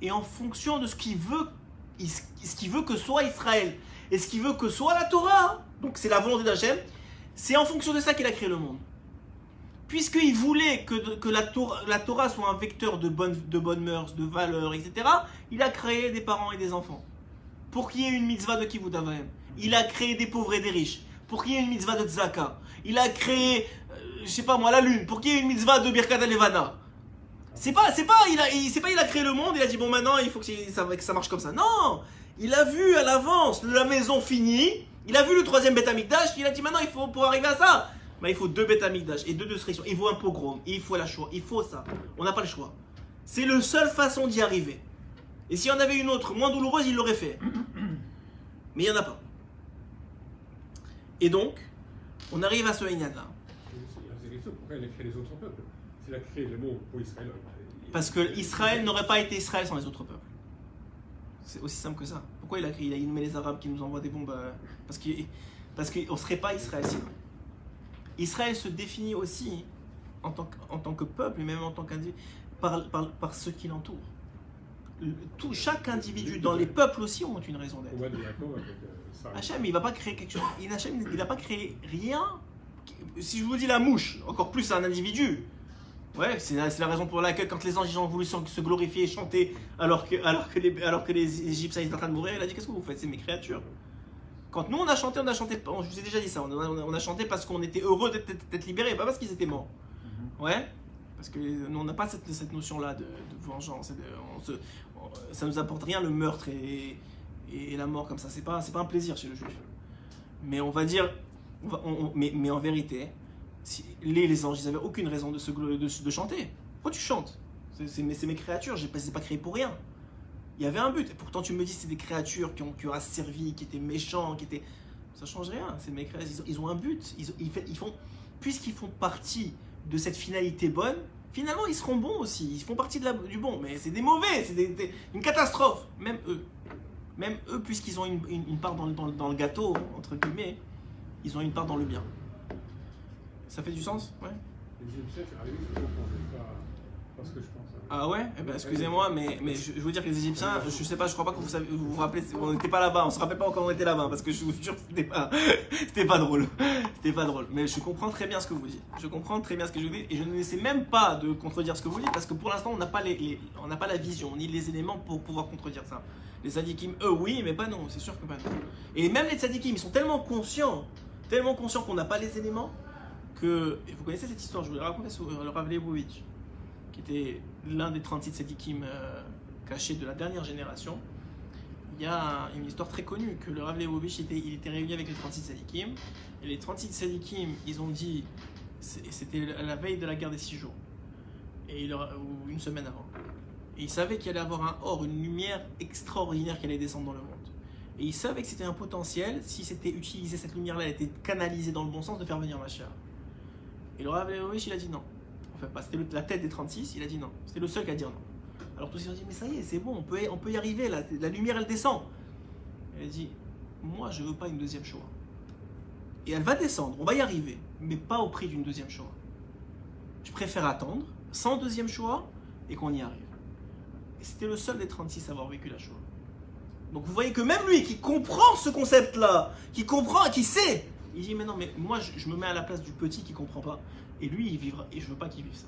et en fonction de ce qu'il veut que soit Israël, et ce qu'il veut que soit la Torah, donc c'est la volonté d'Hachem, c'est en fonction de ça qu'il a créé le monde. Puisqu'il voulait que la Torah soit un vecteur de bonnes mœurs, de valeurs, etc., il a créé des parents et des enfants. Pour qu'il y ait une mitzvah de Kivut Avayim. Il a créé des pauvres et des riches. Pour qu'il y ait une mitzvah de Tzaka. Il a créé, je sais pas moi, la lune. Pour qu'il y ait une mitzvah de Birkat Levana. Il a créé le monde, il a dit bon maintenant il faut que ça marche comme ça. Non, il a vu à l'avance la maison finie. Il a vu le 3e Beth Amikdash. Il a dit maintenant il faut pour arriver à ça. Bah, il faut 2 Beth Amikdash et 2 destructions. Il faut un pogrom, il faut la choix, il faut ça. On n'a pas le choix. C'est la seule façon d'y arriver. Et s'il y en avait une autre moins douloureuse, il l'aurait fait. Mais il n'y en a pas. Et donc, on arrive à ce Inyan-là. Pourquoi il a créé les autres peuples? S'il a créé le monde pour Israël. Parce que Israël n'aurait pas été Israël sans les autres peuples. C'est aussi simple que ça. Pourquoi il a créé? Il a inhumé les Arabes qui nous envoient des bombes. Parce qu'on ne serait pas Israël sinon. Israël se définit aussi en tant que peuple, et même en tant qu'individu, par ceux qui l'entourent. Chaque individu dans les peuples aussi ont une raison d'être. Hachem, il va pas créer quelque chose. Hachem, il n'a pas créé rien. Si je vous dis la mouche, encore plus un individu. Ouais, c'est la raison pour laquelle quand les anges ont voulu se glorifier et chanter alors que les Égyptiens étaient en train de mourir, il a dit qu'est-ce que vous faites? C'est mes créatures. Quand nous on a chanté, je vous ai déjà dit ça, on a chanté parce qu'on était heureux d'être libérés, pas parce qu'ils étaient morts. Ouais. Parce que nous on n'a pas cette notion-là de vengeance. Ça nous apporte rien le meurtre et la mort comme ça. C'est pas un plaisir chez le juif. Mais on va dire, mais en vérité, les anges, ils n'avaient aucune raison de chanter. Pourquoi tu chantes? C'est mes créatures, je ne les ai pas créées pour rien. Il y avait un but. Et pourtant, tu me dis que c'est des créatures qui ont asservi, qui étaient méchants, ça ne change rien. C'est mes créatures, ils ont un but. Puisqu'ils font partie de cette finalité bonne, finalement, ils seront bons aussi. Ils font partie du bon. Mais c'est des mauvais, c'est une catastrophe. Même eux, puisqu'ils ont une part dans le gâteau, entre guillemets, ils ont une part dans le bien. Ça fait du sens? Ouais. Les Égyptiens, à la limite, je ne comprends pas ce que je pense. Ah ouais? Eh ben, excusez-moi, mais je veux dire que les Égyptiens, je crois pas que vous vous rappelez, on n'était pas là-bas, on se rappelle pas quand on était là-bas, parce que je vous jure que c'était pas drôle. C'était pas drôle. Mais je comprends très bien ce que vous dites. Je comprends très bien ce que je vous dis, et je n'essaie même pas de contredire ce que vous dites, parce que pour l'instant, on n'a pas la vision, ni les éléments pour pouvoir contredire ça. Les tzadikim, eux, oui, mais pas non, c'est sûr que pas non. Et même les tzadikim, ils sont tellement conscients qu'on n'a pas les éléments, que, et vous connaissez cette histoire, je vous l'ai racontée sur le Rav Leibovitch, qui était l'un des 36 tzadikim cachés de la dernière génération. Il y a une histoire très connue que le Rav Leibovitch il était réuni avec les 36 tzadikim, et les 36 tzadikim, ils ont dit, c'était la veille de la guerre des 6 jours, ou une semaine avant, et ils savaient qu'il allait avoir une lumière extraordinaire qui allait descendre dans le monde. Et ils savaient que c'était un potentiel, si c'était utilisé, cette lumière-là, elle était canalisée dans le bon sens, de faire venir Mashiach. Et le Rav Leibovitch, il a dit non. Enfin, c'était la tête des 36, il a dit non. C'était le seul qui a dit non. Alors tous ils ont dit, mais ça y est, c'est bon, on peut y arriver, la lumière, elle descend. Il a dit, moi, je veux pas une deuxième Shoah. Et elle va descendre, on va y arriver, mais pas au prix d'une deuxième Shoah. Je préfère attendre, sans deuxième Shoah, et qu'on y arrive. Et c'était le seul des 36 à avoir vécu la Shoah. Donc vous voyez que même lui, qui comprend ce concept-là, qui sait, il dit, mais non, mais moi, je me mets à la place du petit qui comprend pas. Et lui, il vivra, et je veux pas qu'il vive ça.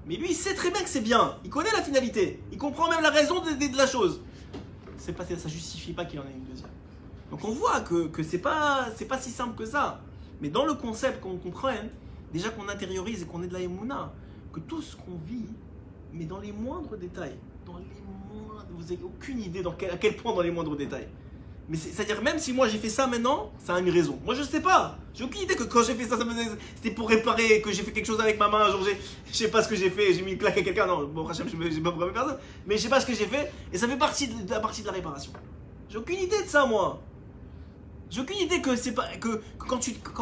Mais lui, il sait très bien que c'est bien. Il connaît la finalité. Il comprend même la raison de la chose. Ça justifie pas qu'il en ait une deuxième. Donc on voit que c'est pas si simple que ça. Mais dans le concept qu'on comprenne, déjà qu'on intériorise et qu'on est de la émouna, que tout ce qu'on vit, mais dans les moindres détails, vous n'avez aucune idée à quel point dans les moindres détails. Mais c'est-à-dire, même si moi j'ai fait ça maintenant, ça a une raison. Moi je sais pas. J'ai aucune idée que quand j'ai fait ça, c'était pour réparer, que j'ai fait quelque chose avec ma main. Genre, je sais pas ce que j'ai fait, j'ai mis une claque à quelqu'un. Non, bon, Hachem, je ne sais pas pourquoi personne. Mais je sais pas ce que j'ai fait, et ça fait partie de la réparation. J'ai aucune idée de ça, moi. J'ai aucune idée que c'est pas. Que quand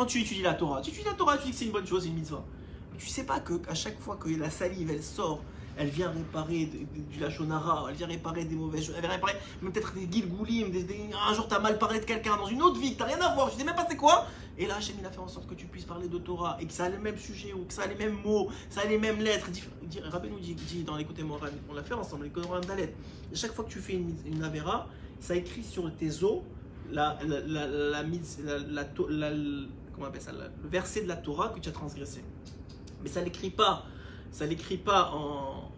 tu étudies la Torah, tu dis que c'est une bonne chose, c'est une mitzvah. Mais tu sais pas qu'à chaque fois que la salive elle sort, elle vient réparer du lachonara, elle vient réparer des mauvaises choses, elle vient réparer même peut-être des gilgoulim, un jour tu as mal parlé de quelqu'un dans une autre vie, que tu n'as rien à voir, je sais même pas c'est quoi. Et là, Hachem, il a fait en sorte que tu puisses parler de Torah et que ça a les mêmes sujets ou que ça a les mêmes mots, ça a les mêmes lettres. Rabbi nous dit dans l'écoute moral, on l'a fait ensemble, l'écoute moral d'Alet. Chaque fois que tu fais une Avera, ça écrit sur tes os comment on appelle ça, le verset de la Torah que tu as transgressé. Mais ça l'écrit pas en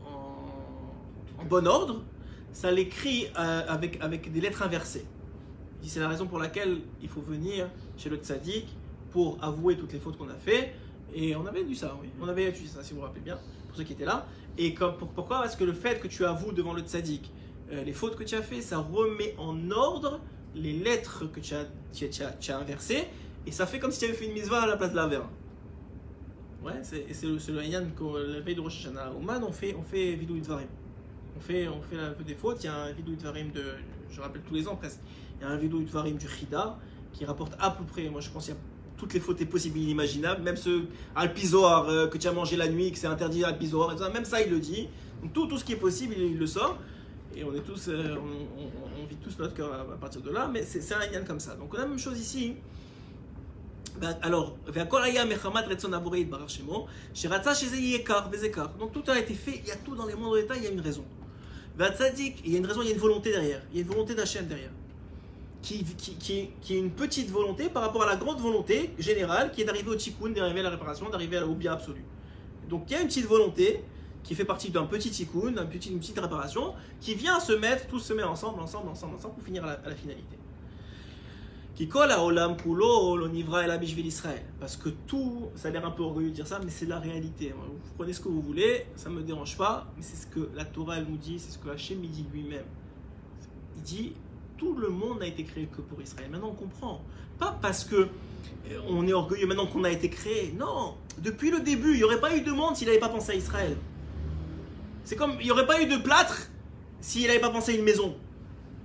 bon ordre, ça l'écrit avec des lettres inversées. C'est la raison pour laquelle il faut venir chez le tzaddik pour avouer toutes les fautes qu'on a fait. Et on avait vu ça, oui. On avait étudié ça, si vous vous rappelez bien, pour ceux qui étaient là. Et pourquoi? Parce que le fait que tu avoues devant le tzaddik les fautes que tu as fait, ça remet en ordre les lettres que tu as inversées. Et ça fait comme si tu avais fait une mitzvah à la place de la verre. Ouais, c'est le Yann que la veille de Rosh Hashanah. Au Man, on fait vidou dvarim. On fait un peu des fautes. Il y a un vidou dvarim je rappelle tous les ans presque. Il y a un vidou dvarim du Chida qui rapporte à peu près, moi je pense qu'il y a toutes les fautes possibles et inimaginables, même ce alpizoar que tu as mangé la nuit, que c'est interdit alpizoar, et tout ça, même ça il le dit. Donc tout ce qui est possible, il le sort. Et on est tous, on vit tous notre cœur à partir de là, mais c'est un Yann comme ça. Donc on a la même chose ici. Alors, donc tout a été fait, il y a tout dans les mondes d'état, il y a une raison. Il y a une raison, il y a une volonté derrière, il y a une volonté d'Hachem derrière, qui est une petite volonté par rapport à la grande volonté générale qui est d'arriver au tikkun, d'arriver à la réparation, d'arriver au bien absolu. Donc il y a une petite volonté qui fait partie d'un petit tikkun, d'une petite réparation, qui vient tout se met ensemble pour finir à la finalité. Parce que tout, ça a l'air un peu orgueilleux de dire ça, mais c'est la réalité. Vous prenez ce que vous voulez, ça ne me dérange pas, mais c'est ce que la Torah elle nous dit, c'est ce que Hachem il dit lui-même. Il dit, tout le monde n'a été créé que pour Israël. Maintenant on comprend. Pas parce que on est orgueilleux maintenant qu'on a été créé. Non, depuis le début, il n'y aurait pas eu de monde s'il n'avait pas pensé à Israël. C'est comme, il n'y aurait pas eu de plâtre s'il n'avait pas pensé à une maison.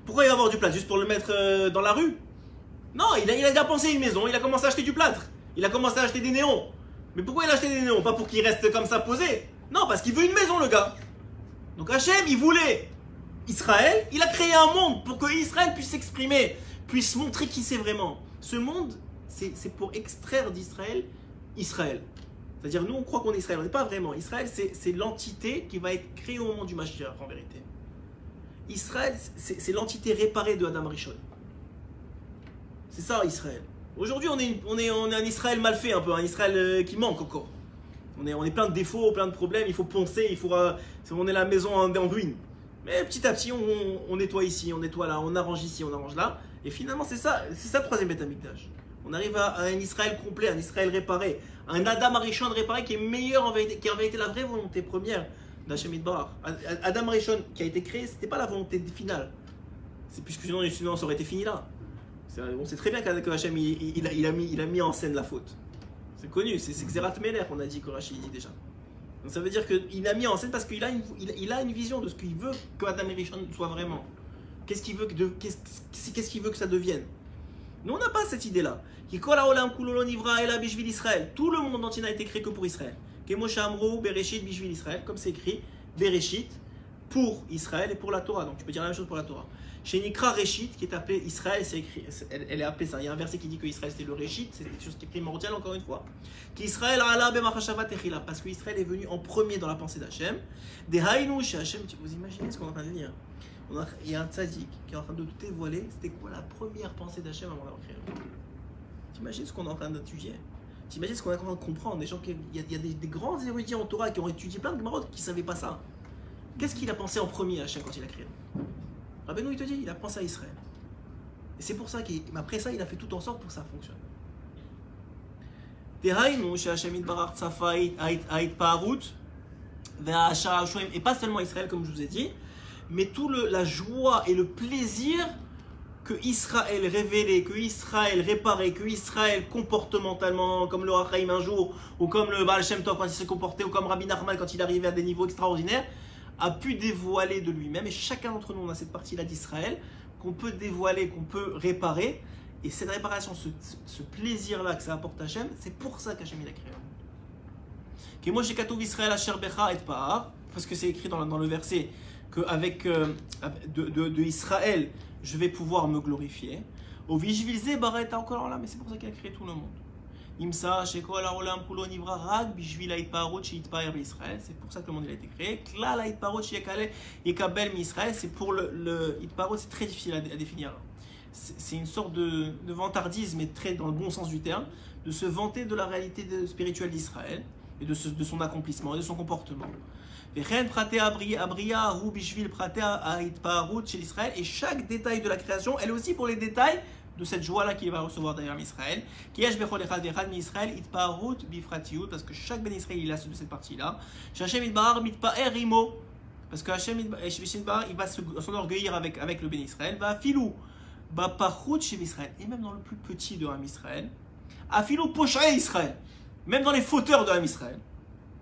Pourquoi il va y avoir du plâtre? Juste pour le mettre dans la rue? Non, il a déjà pensé à une maison, il a commencé à acheter du plâtre. Il a commencé à acheter des néons. Mais pourquoi il a acheté des néons? Pas pour qu'il reste comme ça posé. Non, parce qu'il veut une maison, le gars. Donc Hachem, il voulait Israël. Il a créé un monde pour que Israël puisse s'exprimer, puisse montrer qui c'est vraiment. Ce monde, c'est pour extraire d'Israël Israël. C'est-à-dire, nous, on croit qu'on est Israël. On n'est pas vraiment. Israël, c'est l'entité qui va être créée au moment du Mashiach, en vérité. Israël, c'est l'entité réparée de Adam Rishon. C'est ça Israël. Aujourd'hui on est un Israël mal fait un peu, un Israël qui manque encore. On est plein de défauts, plein de problèmes, il faut poncer, on est la maison en ruine. Mais petit à petit on nettoie ici, on nettoie là, on arrange ici, on arrange là. Et finalement c'est ça le troisième Beth Amikdash. On arrive à un Israël complet, un Israël réparé, un Adam Arishon réparé qui est meilleur en vérité, qui a été la vraie volonté première d'Hachem Yitbarach. Adam Arishon qui a été créé, c'était pas la volonté finale. C'est puisque sinon ça aurait été fini là. On sait très bien qu'Hachem il a mis en scène la faute. C'est connu, c'est Xerat Melech, on a dit que Rashi dit déjà. Donc ça veut dire qu'il a mis en scène parce qu'il a une vision de ce qu'il veut que Adam Rishon soit vraiment. Qu'est-ce qu'il veut que ça devienne. Nous on n'a pas cette idée-là. Tout le monde entier n'a été créé que pour Israël. Bereshit Bishvil Israël, comme c'est écrit, Bereshit pour Israël et pour la Torah. Donc tu peux dire la même chose pour la Torah. Chez Nikra Réchit, qui est appelé Israël, c'est écrit, elle est appelée ça. Il y a un verset qui dit que Israël c'était le Réchit, c'est quelque chose qui est primordial encore une fois. Qu'Israël ala b'machashava techila, parce que Israël est venu en premier dans la pensée d'Hachem. Des haïnou chez Hachem, vous imaginez ce qu'on est en train de dire? Il y a un tzaddik qui est en train de tout dévoiler. C'était quoi la première pensée d'Hachem avant d'avoir créé le monde? T'imagines ce qu'on est en train d'étudier? T'imagines ce qu'on est en train de comprendre? Il y a des grands érudits en Torah qui ont étudié plein de Gemara qui ne savaient pas ça. Qu'est-ce qu'il a pensé en premier Hachem quand il a créé le monde? Rabbeinu, il te dit, il a pensé à Israël. Et c'est pour ça qu'après ça, il a fait tout en sorte pour que ça fonctionne. Et pas seulement Israël, comme je vous ai dit, mais tout la joie et le plaisir que Israël révélait, que Israël réparait, que Israël comportementalement, comme le Rachaim un jour, ou comme le Baal Shem Tov quand il se comportait, ou comme Rabbi Nachman quand il arrivait à des niveaux extraordinaires, a pu dévoiler de lui-même. Et chacun d'entre nous, on a cette partie-là d'Israël qu'on peut dévoiler, qu'on peut réparer. Et cette réparation, ce plaisir-là que ça apporte à Hachem, c'est pour ça qu'Hachem il a créé. Que moi j'ai Israël Asher Becha et Paar, parce que c'est écrit dans le verset qu'avec de Israël, je vais pouvoir me glorifier. Au Vishvilze Baret encore là, mais c'est pour ça qu'il a créé tout le monde. Imsa, Shekol Haolam Kulo Nivra Rag Bishvil Haitparot Sheitpaer Israël, c'est pour ça que le monde il a été créé. Klal Haitparot Sheyakale Yekabel Israël, c'est pour le Haitparot, c'est très difficile à définir. C'est une sorte de vantardisme, mais très dans le bon sens du terme, de se vanter de la réalité spirituelle d'Israël et de son accomplissement et de son comportement. Et chaque détail de la création, elle aussi pour les détails de cette joie-là qu'il va recevoir derrière Israël. Parce que chaque Ben Israël il a de cette partie-là. Parce que Hashem il va s'enorgueillir avec le Ben Israël. Et même dans le plus petit de Ham Israël. Afilou Posh'e Israël. Même dans les fauteurs de Ham Israël.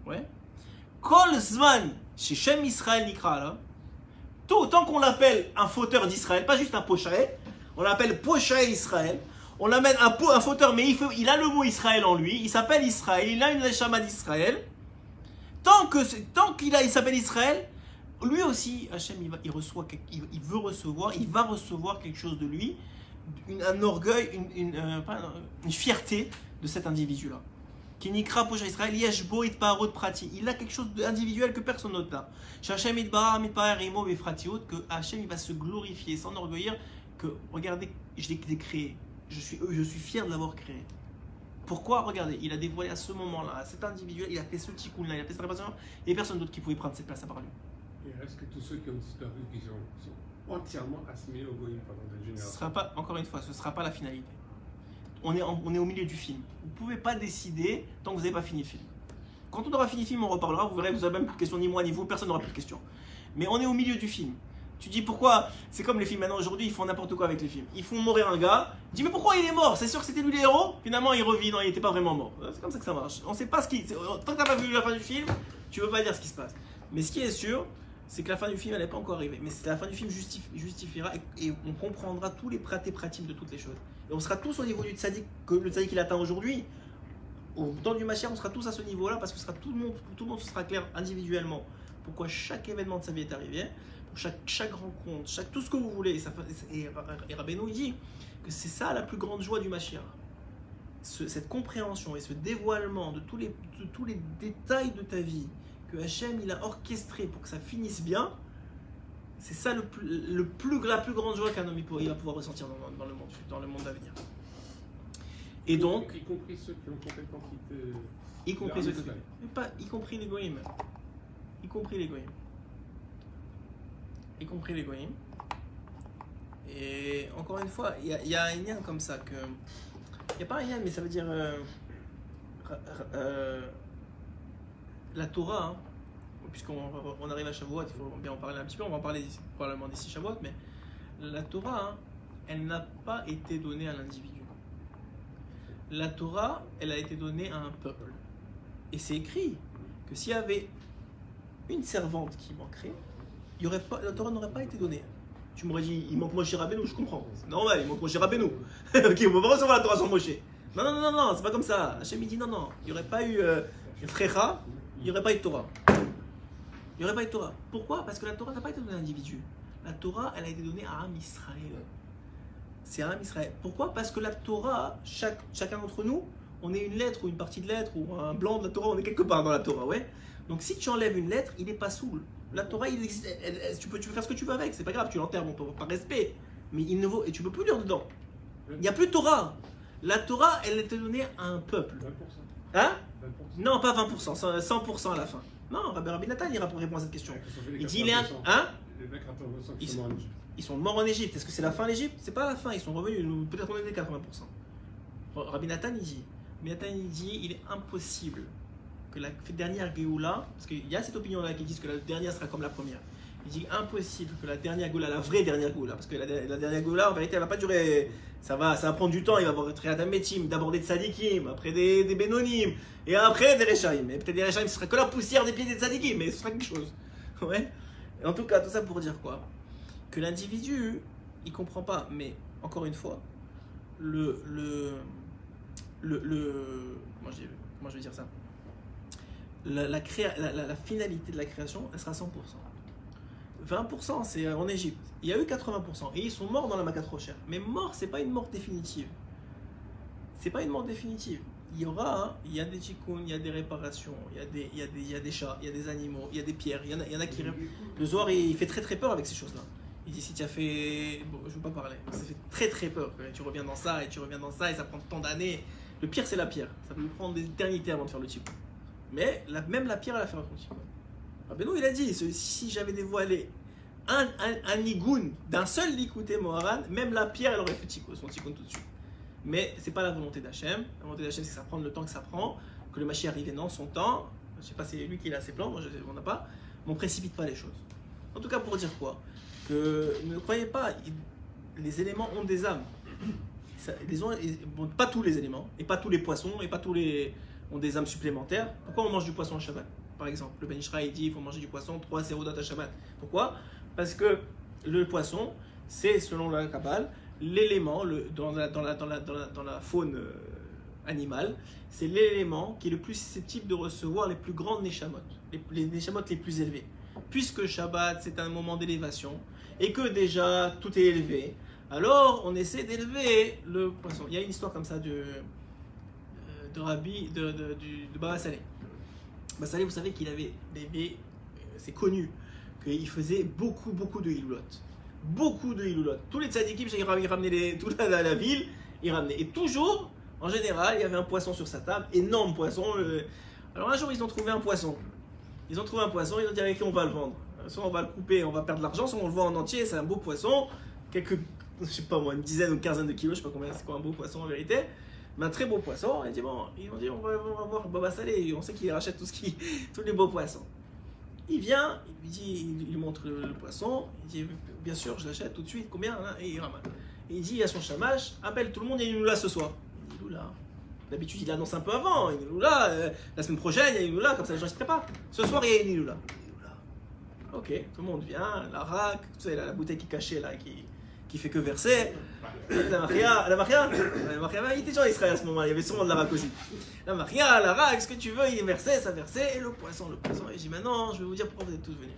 Ouais. Kol Zman chez Shem Israël Nikra là. Tant qu'on l'appelle un fauteur d'Israël, pas juste un Posh'e, on l'appelle Posh'e Israël. On l'amène un fauteur, mais il a le mot Israël en lui. Il s'appelle Israël. Il a une neshama d'Israël. Tant qu'il s'appelle Israël, lui aussi, Hachem, il va recevoir quelque chose de lui, un orgueil, une fierté de cet individu-là. Kinikra Posh'e Israël, Yeshbo Itparot Prati. Il a quelque chose d'individuel que personne d'autre n'a. Hachem Itbar Mitpaer Imo Befratiot, que Hachem il va se glorifier, s'enorgueillir, que regardez, je l'ai créé. Je suis fier de l'avoir créé. Pourquoi? Regardez, il a dévoilé à ce moment-là, à cet individuel, il a fait ce tikkun-là, il a fait cette réparation, et personne d'autre qui pouvait prendre cette place à part lui. Et est-ce que tous ceux qui ont disparu, qui sont entièrement assimilés au goïm pendant des générations? Ce sera pas, encore une fois, ce ne sera pas la finalité. On est au milieu du film. Vous ne pouvez pas décider tant que vous n'avez pas fini le film. Quand on aura fini le film, on reparlera, vous verrez, vous n'avez même plus de questions, ni moi, ni vous, personne n'aura plus de questions. Mais on est au milieu du film. Tu dis pourquoi? C'est comme les films maintenant aujourd'hui, ils font n'importe quoi avec les films. Ils font mourir un gars, dis mais pourquoi il est mort? C'est sûr que c'était lui le héros? Finalement il revit, non il n'était pas vraiment mort. C'est comme ça que ça marche. On sait pas ce qui. Tant que tu n'as pas vu la fin du film, tu ne peux pas dire ce qui se passe. Mais ce qui est sûr, c'est que la fin du film elle n'est pas encore arrivée. Mais la fin du film justifiera et on comprendra tous les pratiques de toutes les choses. Et on sera tous au niveau du tzaddik que le tzaddik il atteint aujourd'hui. Au temps du Mashiach, on sera tous à ce niveau-là parce que tout le monde sera clair individuellement pourquoi chaque événement de sa vie est arrivé. Chaque rencontre, tout ce que vous voulez. Et Rabbeinu il dit que c'est ça la plus grande joie du Mashiach. Cette compréhension et ce dévoilement de tous les détails de ta vie que Hachem il a orchestré pour que ça finisse bien, c'est ça la plus grande joie qu'un homme il va pouvoir ressentir dans le monde à venir. Et donc, y compris ceux qui ont complètement quitté. Y compris les goïms. Y compris les goïms. Y compris les goïms. Et encore une fois, il y a un lien comme ça que. Il n'y a pas un lien, mais ça veut dire. La Torah, hein, puisqu'on arrive à Shavuot, il faut bien en parler un petit peu, on va en parler probablement d'ici Shavuot, mais la Torah, hein, elle n'a pas été donnée à l'individu. La Torah, elle a été donnée à un peuple. Et c'est écrit que s'il y avait une servante qui manquerait, la Torah n'aurait pas été donnée. Tu m'aurais dit, il manque Moshe Rabbeinu, je comprends. C'est normal, il manque Moshe Rabbeinu. Ok, on ne peut pas recevoir la Torah sans Moshe. Non, c'est pas comme ça. Hachem il dit non, il n'y aurait pas eu Frécha, il n'y aurait pas eu de Torah. Il n'y aurait pas eu de Torah. Pourquoi? Parce que la Torah n'a pas été donnée à l'individu. La Torah, elle a été donnée à Am Israël. C'est Am Israël. Pourquoi? Parce que la Torah, chacun d'entre nous, on est une lettre ou une partie de lettre ou un blanc de la Torah, on est quelque part dans la Torah, ouais. Donc si tu enlèves une lettre, il n'est pas soul. La Torah, il existe, tu peux faire ce que tu veux avec, c'est pas grave, tu l'enterres par respect. Mais il ne vaut, et tu peux plus lire dedans. Il n'y a plus de Torah. La Torah, elle a été donnée à un peuple. 20%. Hein? 20%. Non, pas 20%, 100% à la fin. Non, Rabbi Nathan, il répond à cette question. Il dit, il est un... Hein? Les mecs 80% qui sont morts en Égypte. Ils sont morts en Égypte. Est-ce que c'est la fin l'Égypte? C'est pas la fin, ils sont revenus. Peut-être on est des 80%. Rabbi Nathan, il dit, il est impossible que la dernière Géoula, parce qu'il y a cette opinion-là qui dit que la dernière sera comme la première. Il dit impossible que la dernière Géoula, la vraie dernière Géoula, parce que la dernière Géoula, en vérité, elle va pas durer. Ça va prendre du temps. Il va y avoir Triat Metim, d'abord des Tzadikim, après des Bénonim, et après des Rechaim. Et peut-être des Rechaim, ce sera que la poussière des pieds des Tzadikim, mais ce sera quelque chose. Ouais. Et en tout cas, tout ça pour dire quoi? Que l'individu, il comprend pas. Mais encore une fois, comment je vais dire ça? la finalité de la création, elle sera 100%. 20% c'est en Égypte. Il y a eu 80%. Et ils sont morts dans la Makat Rocher. Mais mort, c'est pas une mort définitive. C'est pas une mort définitive. Il y a des tikkuns, il y a des réparations, il y a des chats, il y a des animaux, il y a des pierres. Il y en a qui... Le Zohar, il fait très très peur avec ces choses-là. Il dit si tu as fait... Bon, je ne veux pas parler. Ça fait très très peur. Tu reviens dans ça et tu reviens dans ça et ça prend tant d'années. Le pire, c'est la pierre. Ça peut prendre des éternités avant de faire le tikkun. Mais même la pierre, elle a fait un tikkun. Rabbeinu, il a dit, si j'avais dévoilé un nigoun d'un seul likouté Moharan, même la pierre, elle aurait fait son tikkun tout de suite. Mais c'est pas la volonté d'Hachem. La volonté d'Hachem, c'est que ça prend le temps que ça prend, que le Mashiach arrive dans son temps. Je sais pas si c'est lui qui a ses plans, moi on n'a pas. Mais on précipite pas les choses. En tout cas, pour dire quoi? Que ne croyez pas, les éléments ont des âmes. Bon, pas tous les éléments, et pas tous les poissons, et pas tous les ont des âmes supplémentaires. Pourquoi on mange du poisson à Shabbat? Par exemple, le Ben Ishraï dit il faut manger du poisson 3 sérodot à Shabbat. Pourquoi? Parce que le poisson, c'est selon la Kabbale, l'élément dans la faune animale, c'est l'élément qui est le plus susceptible de recevoir les plus grandes neshamot, les neshamot les plus élevées. Puisque Shabbat, c'est un moment d'élévation, et que déjà tout est élevé, alors on essaie d'élever le poisson. Il y a une histoire comme ça de Baba Saleh. Baba Saleh, vous savez qu'il avait c'est connu, qu'il faisait beaucoup de hiloulot. Beaucoup de hiloulot. Tous les tzadikim, ils ramenaient toute la ville, ils ramenaient. Et toujours, en général, il y avait un poisson sur sa table, énorme poisson. Alors un jour, ils ont trouvé un poisson. Ils ont dit avec qui on va le vendre. Soit on va le couper, on va perdre de l'argent, soit on le vend en entier, c'est un beau poisson. Je sais pas moi, une dizaine ou une quinzaine de kilos, je sais pas combien, c'est quoi un beau poisson en vérité. Mais un très beau poisson. Et ils ont dit on va voir Baba Saleh, on sait qu'il rachète tous les beaux poissons. Il vient, il lui montre le poisson, il dit bien sûr je l'achète tout de suite, combien hein? Et il ramasse. Et il dit à son shamash, appelle tout le monde, il y a une Iloula ce soir. Il dit Iloula. D'habitude il annonce un peu avant, il y a une Iloula, la semaine prochaine il y a une Iloula, comme ça les gens se préparent. Ce soir il y a une Iloula. Ok, tout le monde vient, la raque, tu sais, la bouteille qui est cachée là, qui fait que verser. La Maria, il était déjà en Israël à ce moment-là, il y avait sûrement de la raque aussi. La Maria, la raque, ce que tu veux, il est versé, ça versait, et le poisson. Et je dis maintenant, je vais vous dire pourquoi vous êtes tous venus.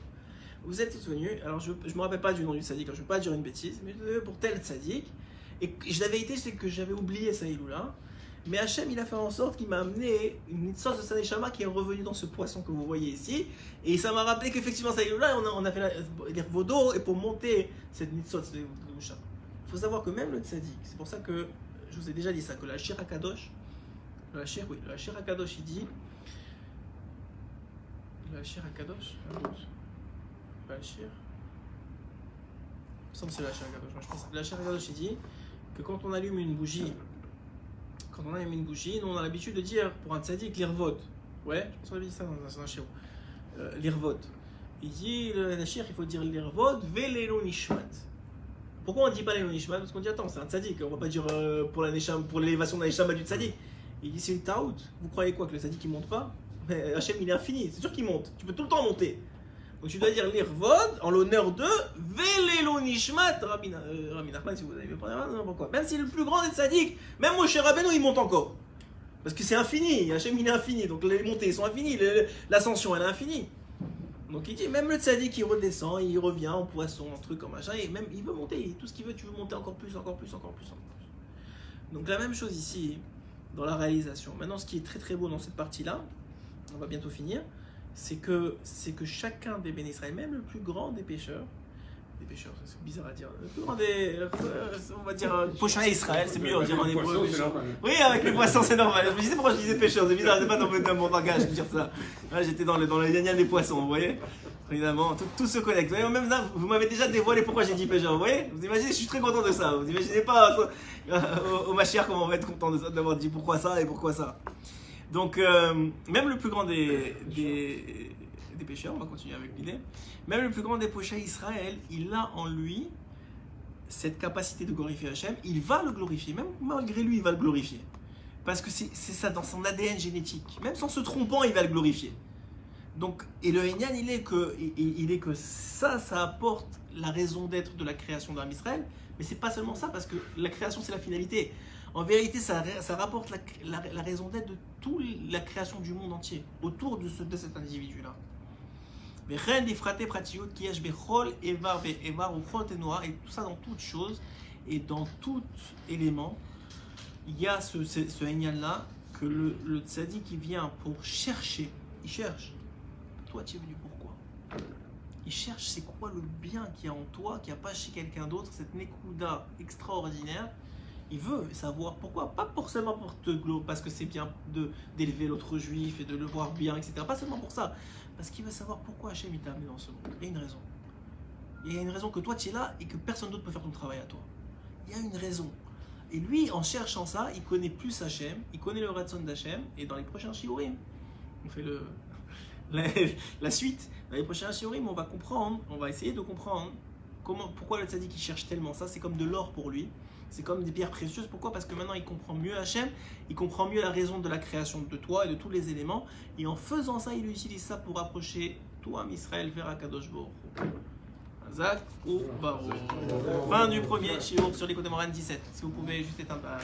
Vous êtes tous venus, alors je ne me rappelle pas du nom du tzaddik, je ne veux pas dire une bêtise, mais je pour tel tzaddik. Et la vérité, c'est que j'avais oublié ça Iloula. Mais Hachem, il a fait en sorte qu'il m'a amené une sorte de Saneshama qui est revenue dans ce poisson que vous voyez ici. Et ça m'a rappelé qu'effectivement, ça là, on a fait les vaudaux et pour monter cette nitzot de Gdusha. Il faut savoir que même le tzaddik, c'est pour ça que je vous ai déjà dit ça, que le Hashir HaKadosh, le Hashir HaKadosh, il dit. Le Hashir HaKadosh, le Hashir. Il me semble que c'est le Hashir HaKadosh. Je pense que le Hashir HaKadosh, il dit que quand on allume une bougie, nous on a l'habitude de dire pour un tzaddik l'irvot. Ouais, je pense qu'on avait dit ça dans un shiro. L'irvot. Il dit le nashir, il faut dire l'irvot velelo nishmat. Pourquoi on ne dit pas l'elo nishmat? Parce qu'on dit attends, c'est un tzaddik, on va pas dire pour l'élévation de la neshama du tzaddik. Il dit c'est une taout. Vous croyez quoi que le tzaddik il monte pas? Mais Hachem il est infini, c'est sûr qu'il monte. Tu peux tout le temps monter. Donc tu dois dire l'irvod en l'honneur de Velelo Nishmat Rabbi Nachman, si vous avez pas pourquoi. Même si le plus grand des tzaddik, même Moshe Rabbeinu il monte encore. Parce que c'est infini, Hachem il est infini, donc les montées sont infinies, l'ascension elle est infinie. Donc il dit même le tzaddik il redescend, il revient en poisson, en truc comme machin, et même il veut monter, tout ce qu'il veut, tu veux monter encore plus. Donc la même chose ici, dans la réalisation. Maintenant ce qui est très très beau dans cette partie-là, on va bientôt finir, c'est que chacun des bénis Israël, même le plus grand des pêcheurs, c'est bizarre à dire, le plus grand des, on va dire, pochins Israël, c'est mieux à dire en hébreu. Oui, avec les poissons, c'est normal. Je me disais pourquoi je disais pêcheur, c'est bizarre, c'est pas dans mon langage de dire ça. Là, j'étais dans les lignales des poissons, vous voyez. Évidemment, tout se connecte. Vous voyez, même là, vous m'avez déjà dévoilé pourquoi j'ai dit pêcheur, vous voyez. Vous imaginez, je suis très content de ça. Vous imaginez pas au Mashiach comment on va être content d'avoir dit pourquoi ça et pourquoi ça. Donc, même le plus grand des pécheurs, on va continuer avec l'idée, même le plus grand des pécheurs Israël, il a en lui cette capacité de glorifier Hachem, il va le glorifier, même malgré lui, il va le glorifier. Parce que c'est ça dans son ADN génétique. Même sans se trompant, il va le glorifier. Donc, et le Hénian, il est que ça apporte la raison d'être de la création d'Am Israël, mais c'est pas seulement ça, parce que la création, c'est la finalité. En vérité, ça rapporte la raison d'être de toute la création du monde entier, autour de cet individu-là. Et tout ça dans toute chose et dans tout élément, il y a ce Inyan-là que le tzaddik qui vient pour chercher, il cherche. Toi, tu es venu pourquoi? Il cherche c'est quoi le bien qu'il y a en toi, qu'il n'y a pas chez quelqu'un d'autre, cette Nekuda extraordinaire. Il veut savoir pourquoi, pas forcément pour te globe, parce que c'est bien d'élever l'autre juif et de le voir bien, etc. Pas seulement pour ça, parce qu'il veut savoir pourquoi Hachem t'a amené dans ce monde. Il y a une raison. Il y a une raison que toi tu es là et que personne d'autre peut faire ton travail à toi. Il y a une raison. Et lui, en cherchant ça, il connaît plus Hachem, il connaît le Ratzon d'Hachem, et dans les prochains Shiurim, on fait la suite. Dans les prochains Shiurim, on va comprendre, on va essayer de comprendre pourquoi le tzaddik il cherche tellement ça. C'est comme de l'or pour lui. C'est comme des pierres précieuses. Pourquoi? Parce que maintenant il comprend mieux Hachem, il comprend mieux la raison de la création de toi et de tous les éléments. Et en faisant ça, il utilise ça pour rapprocher toi, Israël, vers Akadosh Baruch Hu. Azak ou Baruch. Fin du premier shiur sur les Côtés Moran 17. Si vous pouvez juste éteindre la